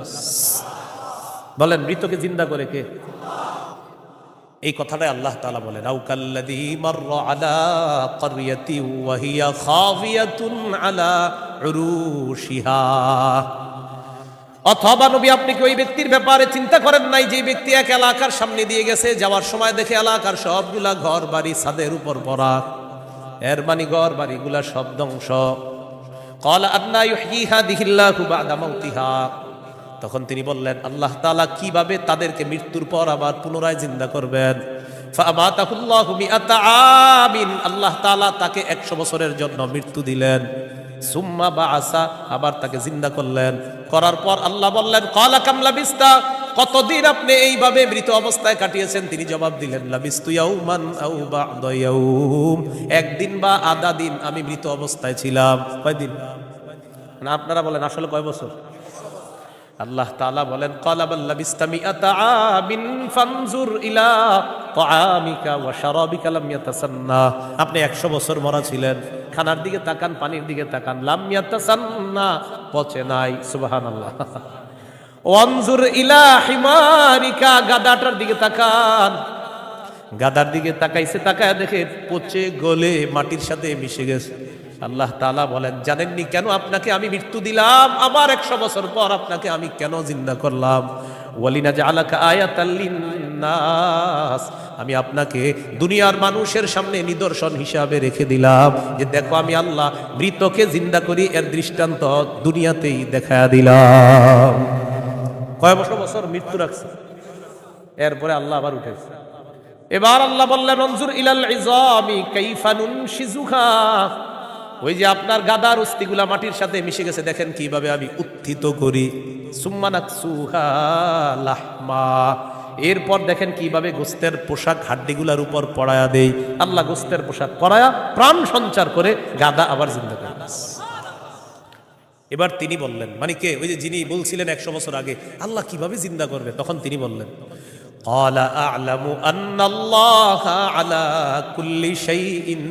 বলেন মৃতকে জিন্দা করে কে? এই কথাটাই আল্লাহ তাআলা বলেন, আও কাল্লাযী মাররা আলা ক্বরিয়াতি ওয়া হিয়া খাফিয়াতুন আলা উরুশিহা। অথবা নবী আপনি কি ওই ব্যক্তির ব্যাপারে চিন্তা করেন নাই, যে ব্যক্তি এক এলাকার সামনে দিয়ে গেছে, যাওয়ার সময় দেখে এলাকার সবগুলা ঘর বাড়ি ছাদের উপর পড়া, এর মানে ঘর বাড়িগুলা সব ধ্বংস। ক্বালা আন্না ইউহয়ী হাযিহিল্লাহু বা'দা মাউতিহা। তখন তিনি বললেন, আল্লাহ তাআলা কিভাবে তাদেরকে মৃত্যুর পর আবার পুনরায় জিন্দা করবেন? ফাআমাতাহুল্লাহু মিআতা আমিন। আল্লাহ তাআলা তাকে 100 বছরের জন্য মৃত্যু দিলেন। সুম্মা বাআসা, আবার তাকে জিন্দা করলেন। করার পর আল্লাহ বললেন, ক্বালা কাম লাবিস্তা, কতদিন আপনি এইভাবে মৃত অবস্থায় কাটিয়েছেন? তিনি জবাব দিলেন, লাবিস্তু ইয়াওমান আও বা'দা ইয়াওম, একদিন বা আধা দিন আমি মৃত অবস্থায় ছিলাম। কয়দিন? না আপনারা বলেন আসলে কয় বছর? আল্লাহ তাআলা বলেন, ক্বালা বাল লাবিস্তা মিআতা আমিন ফানজুর ইলা তাআমিকা ওয়া শারাবিকা লাম ইয়াতাসান্না। আপনি 100 বছর মরা ছিলেন, খানার দিকে তাকান, পানির দিকে তাকান, লাম ইয়াতাসান্না, পচে নাই। সুবহানাল্লাহ। ওয়ানজুর ইলা হিমারিকা, গাদাটার দিকে তাকান, গাদার দিকে তাকাইছে, তাকায় দেখে পচে গলে মাটির সাথে মিশে গেছে। আল্লাহ তাআলা বলেন, জানেননি কেন আপনাকে আমি মৃত্যু দিলাম? আবার 100 বছর পর আপনাকে আমি কেন জিন্দা করলাম? ওয়ালিনাজআলাকা আয়াতাল লিন্নাস, আমি আপনাকে দুনিয়ার মানুষের সামনে নিদর্শন হিসাবে রেখে দিলাম, যে দেখো আমি আল্লাহ মৃতকে জিন্দা করি, এর দৃষ্টান্ত দুনিয়াতেই দেখায়া দিলাম। কয় বছর মৃত্যু রাখছে, এরপরে আল্লাহ আবার উঠেছে। এবার আল্লাহ বললেন, অনজুর ইলাল ইযামি কাইফা নুনশিজুহা, ওই যে আপনার গাদার অস্থিগুলা মাটির সাথে মিশে গেছে, দেখেন কিভাবে আমি উত্থিত করি। সুম্মা নাকসুহা লাহমা, এরপর দেখেন কিভাবে গোস্তের পোশাক হাড্ডিগুলার উপর পড়ায়া দেই। আল্লাহ গোস্তের পোশাক পরায়া প্রাণ সঞ্চার করে গাদা আবার জিন্দা করে। এবার তিনি বললেন, মানে কে? ওই যে যিনি বলছিলেন 100 বছর আগে আল্লাহ কিভাবে জিন্দা করবে, তখন তিনি বললেন, ক্বালা আ'লামু আন্নাল্লাহা আলা কুল্লি শাইইন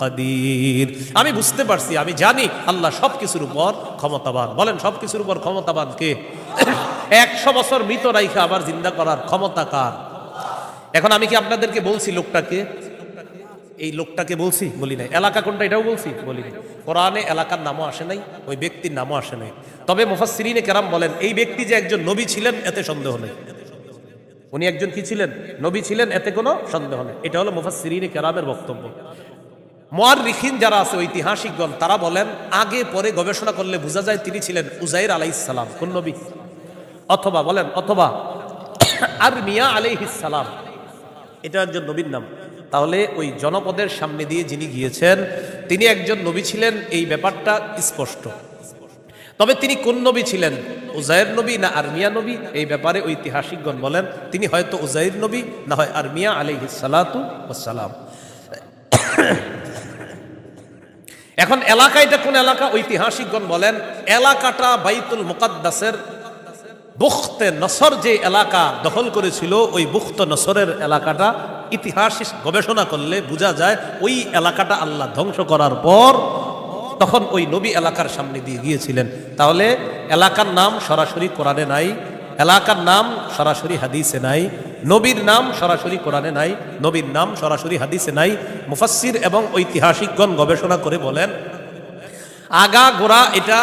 কাদির, আমি বুঝতে পারছি, আমি জানি আল্লাহ সবকিছুর উপর ক্ষমতাবান। বলেন সবকিছুর উপর ক্ষমতাবান কে? 100 বছর মৃত রাইখা আবার জিন্দা করার ক্ষমতা কার? এখন আমি কি আপনাদেরকে বলছি লোকটাকে? এই লোকটাকে বলছি? বলি নাই। এলাকা কোনটা এটাও বলছি? বলি নাই। কোরআনে এলাকার নামও আসে নাই, ওই ব্যক্তির নামও আসে নাই। তবে মুফাসসিরিনে কেরাম বলেন, এই ব্যক্তি যে একজন নবী ছিলেন এতে সন্দেহ নেই। উনি একজন কি ছিলেন? নবী ছিলেন, এতে কোনো সন্দেহ নেই। এটা হলো মুফাসসিরিনে কেরামের বক্তব্য। মুআররিখিন যারা আছে, ঐতিহাসিকগণ, তারা বলেন আগে পরে গবেষণা করলে বোঝা যায় তিনি ছিলেন উযাইর আলাইহিস সালাম। কোন নবী? অথবা বলেন, অথবা আরমিয়া আলাইহিস সালাম, এটা একজন নবীর নাম। তাহলে ওই জনপদের সামনে দিয়ে যিনি গিয়েছেন তিনি একজন নবী ছিলেন, এই ব্যাপারটা স্পষ্ট। তবে তিনি কোন নবী ছিলেন, উযাইর নবী না আরমিয়া নবী, এই ব্যাপারে ঐতিহাসিকগণ বলেন তিনি হয়তো উযাইর নবী, না হয় আরমিয়া আলাইহিস সালাতু ওয়াস সালাম। এখন এলাকা এটা কোন এলাকা? ঐতিহাসিকগণ বলেন এলাকাটা বাইতুল মুকাদ্দাসের বুখতে নসর যে এলাকা দখল করেছিল, ওই বুখত নসরের এলাকাটা ইতিহাস গবেষণা করলে বোঝা যায় ওই এলাকাটা আল্লাহ ধ্বংস করার পর তখন ওই নবী এলাকার সামনে দিয়ে গিয়েছিলেন। তাহলে এলাকার নাম সরাসরি কোরআনে নাই, এলাকার নাম সরাসরি হাদিসে নাই, নবীর নাম সরাসরি কোরআনে নাই, নবীর নাম সরাসরি হাদিসে নাই। মুফাসসির এবং ঐতিহাসিকগণ গবেষণা করে বলেন আগা গোড়া এটা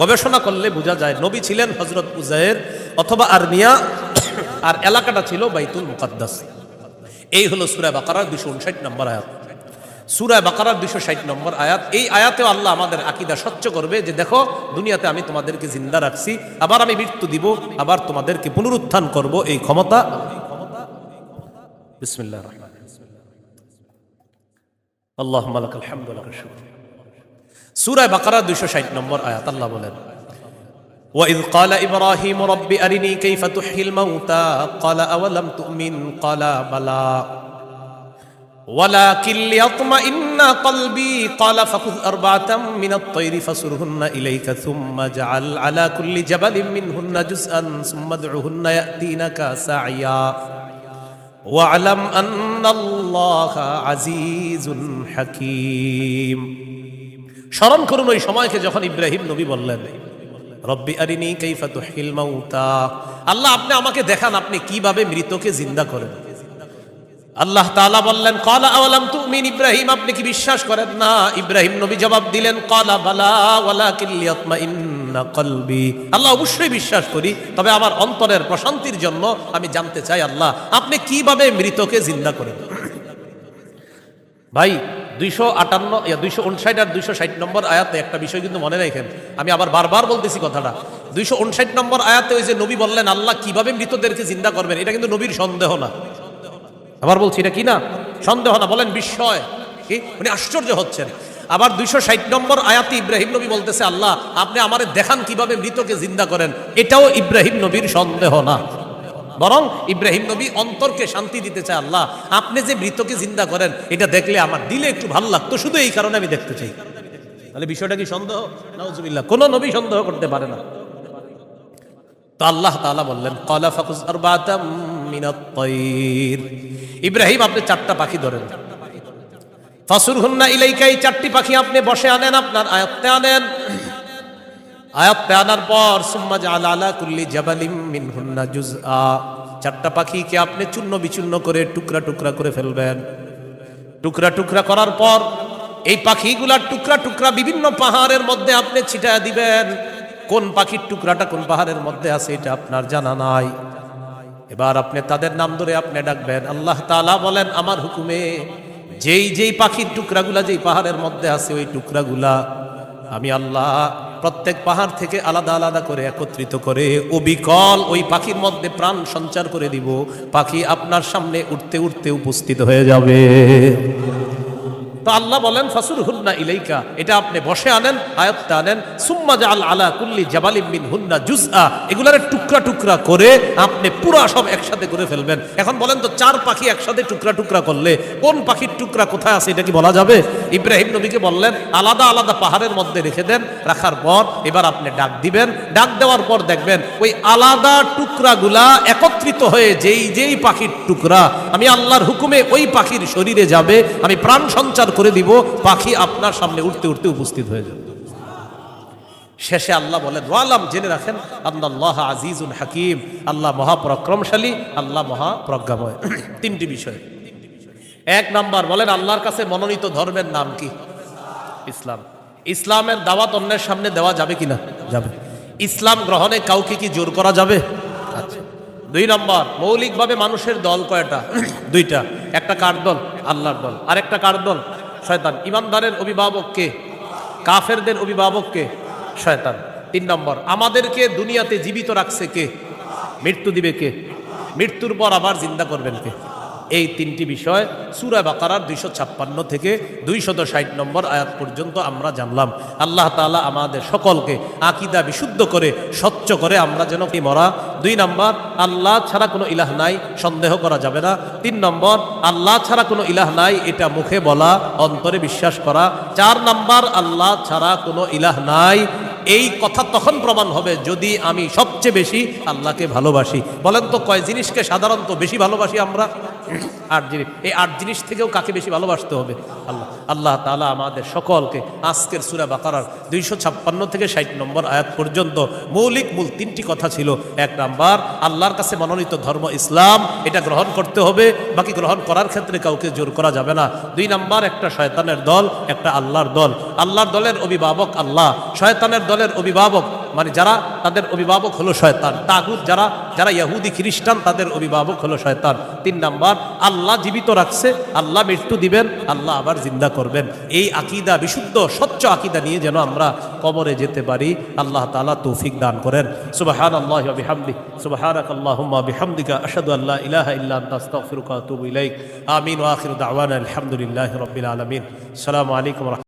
গবেষণা করলে বোঝা যায় নবী ছিলেন হযরত উজাইর অথবা আরমিয়া, আর এলাকাটা ছিল বাইতুল মুকাদ্দাস। এই হলো সূরা বাকারার 259 নম্বর আয়াত। সূরা বাকারার 260 নম্বর আয়াত। এই আয়াতেও আল্লাহ আমাদের আকীদা স্বচ্ছ করবে যে দেখো দুনিয়াতে আমি তোমাদেরকে জিন্দা রাখছি, আবার আমি মৃত্যু দিব, আবার তোমাদেরকে পুনরুত্থান করব, এই ক্ষমতা। বিসমিল্লাহির রহমানির রহিম। আল্লাহুম্মা লাকাল হামদু ওয়া লাকাল শুকর। সূরা বাকারা 260 নম্বর আয়াত আল্লাহ বলেন وَإِذْ قَالَ إِبْرَاهِيمُ رَبِّ أَرِنِي كَيْفَ تُحْيِي الْمَوْتَى قَالَ أَوَلَمْ تُؤْمِنْ قَالَ بَلَى وَلَكِنْ لِيَطْمَئِنَّ قَلْبِي قَالَ فَخُذْ أَرْبَعَةً مِنَ الطَّيْرِ فَصُرْهُنَّ إِلَيْكَ ثُمَّ اجْعَلْ عَلَى كُلِّ جَبَلٍ مِّنْهُنَّ جُزْءًا ثُمَّ ادْعُهُنَّ يَأْتِينَكَ سَعْيًا وَاعْلَمْ أَنَّ اللَّهَ عَزِيزٌ حَكِيمٌ। স্মরণ করুন ওই সময়কে যখন ইব্রাহিম নবী বললেন রব্বি আরিনি কাইফা তুহয়িল মাউতা, আল্লাহ আপনি আমাকে দেখান আপনি কিভাবে মৃতকে জিন্দা করেন। আল্লাহ তাআলা বললেন ক্বালা আওয়ালাম তুমিন, ইব্রাহিম আপনি কি বিশ্বাস করেন না? ইব্রাহিম নবী জবাব দিলেন ক্বালা বালা ওয়ালাকিন লিয়াতমাইন্না কলবি, আল্লাহ অবশ্যই বিশ্বাস করি, তবে আমার অন্তরের প্রশান্তির জন্য আমি জানতে চাই আল্লাহ আপনি কিভাবে মৃতকে জিন্দা করেন। ভাই 259 আর 260 নম্বর আয়াতে একটা বিষয় কিন্তু মনে রাখেন, আমি আবার বারবার বলতেছি কথাটা। 259 নম্বর আয়াতে ওই যে নবী বললেন আল্লাহ কিভাবে মৃতদেরকে জিন্দা করবেন, এটা কিন্তু নবীর সন্দেহ না। আবার বলছি এটা কি না সন্দেহ না, বলেন বিস্ময়, কি উনি আশ্চর্য হচ্ছেন। আবার 260 নম্বর আয়াতে ইব্রাহিম নবী বলতেছে আল্লাহ আপনি আমারে দেখান কিভাবে মৃতকে জিন্দা করেন, এটাও ইব্রাহিম নবীর সন্দেহ না, বরং ইব্রাহিম নবী অন্তরকে শান্তি দিতে চায় আল্লাহ আপনি যে মৃতকে জিন্দা করেন এটা দেখলে আমার দিলে একটু ভালো লাগতো, শুধু এই কারণে আমি দেখতে চাই। তাহলে বিষয়টা কি সন্দেহ? নাউজুবিল্লাহ, কোন নবী সন্দেহ করতে পারে না। তো আল্লাহ তাআলা বললেন ক্বালা ফাকুজ আরবাতাম মিনাত তায়র, ইব্রাহিম আপনি 4টা পাখি ধরেন, ফাসুরহুন্না ইলাইকা, এই 4টি পাখি আপনি বসে আনেন, আপনার আয়ত্তে আনেন, আয়াতে আনার পর সুম্মা জাআল আলা কুল্লি জাবালিম মিনহুন্না জুজআ, 4টা পাখিকে আপনি চূর্ণ বিচূর্ণ করে টুকরা টুকরা করে ফেলবেন। টুকরা টুকরা করার পর এই পাখিগুলার টুকরা টুকরা বিভিন্ন পাহাড়ের মধ্যে আপনি ছিটায় দিবেন। কোন পাখির টুকরাটা কোন পাহাড়ের মধ্যে আছে এটা আপনার জানা নাই। এবার আপনি তাদের নাম ধরে আপনি ডাকবেন। আল্লাহ তাআলা বলেন আমার হুকুমে যেই যেই পাখির টুকরাগুলা যেই পাহাড়ের মধ্যে আছে ওই টুকরাগুলা আমি আল্লাহ প্রত্যেক পাহাড় থেকে আলাদা আলাদা করে একত্রিত করে অবিকল ওই পাখির মধ্যে প্রাণ সঞ্চার করে দিব। পাখি আপনার সামনে উঠতে উঠতে উপস্থিত হয়ে যাবে। তো আল্লাহ বলেন ফাসুরহুন্না ইলাইকা, এটা আপনি বসে আনেন, আয়াতটা আনেন, সুম্মা জাআল আলা কুল্লি জাবালিম মিনহুন্না জুজআ, এগুলার টুকরা টুকরা করে আপনি পুরা সব একসাথে করে ফেলবেন। এখন বলেন তো 4 পাখি একসাথে টুকরা টুকরা করলে কোন পাখির টুকরা কোথায় আছে এটা কি বলা যাবে? ইব্রাহিম নবীকে বললেন আলাদা আলাদা পাহাড়ের মধ্যে রেখে দেন, রাখার পর এবার আপনি ডাক দিবেন, ডাক দেওয়ার পর দেখবেন ওই আলাদা টুকরাগুলা একত্রিত হয়ে যেই যেই পাখির টুকরা আমি আল্লাহর হুকুমে ওই পাখির শরীরে যাবে, আমি প্রাণ সঞ্চার করে দিব, পাখি আপনার সামনে উঠতে উঠতে উপস্থিত হয়ে যাবে। শেষে আল্লাহ বলেন ওয়ালাম, জেনে রাখেন আল্লাহ আজিজুন হাকিম, আল্লাহ মহাপরাক্রমশালী, আল্লাহ মহাপ্রজ্ঞাময়। 3টি বিষয়। 1 নাম্বার বলেন আল্লাহর কাছে মনোনীত ধর্মের নাম কি? ইসলাম। ইসলামের দাওয়াত অন্যের সামনে দেওয়া যাবে কিনা? যাবে। ইসলাম গ্রহণে কাউকে কি জোর করা যাবে? আচ্ছা। 2 নম্বর মৌলিকভাবে মানুষের দল কয়টা? 2টা। একটা কার দল? আল্লাহর দল। আর একটা কার দল? শয়তান। ইমানদারের অভিভাবক কে? কাফেরদের অভিভাবক কে? শয়তান। 3 নম্বর আমাদেরকে দুনিয়াতে জীবিত রাখছে কে? মৃত্যু দিবে কে? মৃত্যুর পর আবার জিন্দা করবেন কে? এই তিনটি বিষয় সূরা বাকারার 256 থেকে 260 নম্বর আয়াত পর্যন্ত আমরা জানলাম। আল্লাহ তাআলা আমাদের সকলকে আকীদা বিশুদ্ধ করে স্বচ্ছ করে আমরা যেন কি মরা। 2 নম্বর, আল্লাহ ছাড়া কোনো ইলাহ নাই, সন্দেহ করা যাবে না। 3 নম্বর, আল্লাহ ছাড়া কোনো ইলাহ নাই, এটা মুখে বলা, অন্তরে বিশ্বাস করা। 4 নম্বর, আল্লাহ ছাড়া কোনো ইলাহ নাই, এই কথা তখন প্রমাণ হবে যদি আমি সবচেয়ে বেশি আল্লাহকে ভালোবাসি। বলেন তো কয় জিনিসকে সাধারণত বেশি ভালোবাসি আমরা? 8 জিনিস। এই 8 জিনিস থেকেও কাকে বেশি ভালোবাসতে হবে? আল্লাহ। আল্লাহ তাআলা আমাদের সকলকে আজকের সূরা বাকারার 256 থেকে 60 নম্বর আয়াত পর্যন্ত মূল 3টি কথা ছিল। 1 নাম্বার, আল্লাহর কাছে মনোনীত ধর্ম ইসলাম, এটা গ্রহণ করতে হবে, বাকি গ্রহণ করার ক্ষেত্রে কাউকে জোর করা যাবে না। 2 নাম্বার, একটা শয়তানের দল, একটা আল্লাহর দল। আল্লাহর দলের অভিভাবক আল্লাহ, শয়তানের দলের অভিভাবক মানে যারা, তাদের অভিভাবক হলো শয়তান। তাগুত যারা ইহুদি খ্রিস্টান, তাদের অভিভাবক হলো শয়তান। 3 নাম্বার, আল্লাহ জীবিত রাখছে, আল্লাহ মৃত্যু দিবেন, আল্লাহ আবার জিন্দা করবেন। এই আকীদা, বিশুদ্ধ স্বচ্ছ আকীদা নিয়ে যেন আমরা কবরে যেতে পারি, আল্লাহ তাআলা তৌফিক দান করেন। সুবহানাল্লাহি ওয়া বিহামদিহি, সুবহানাকাল্লাহুম্মা বিহামদিকা, আশহাদু আল্লা ইলাহা ইল্লা আনতা, আস্তাগফিরুকা ওয়া আতুবু ইলাইক। আমিন ওয়া আখিরু দাওয়ানা আলহামদুলিল্লাহি রাব্বিল আলামিন। আসসালামু আলাইকুম।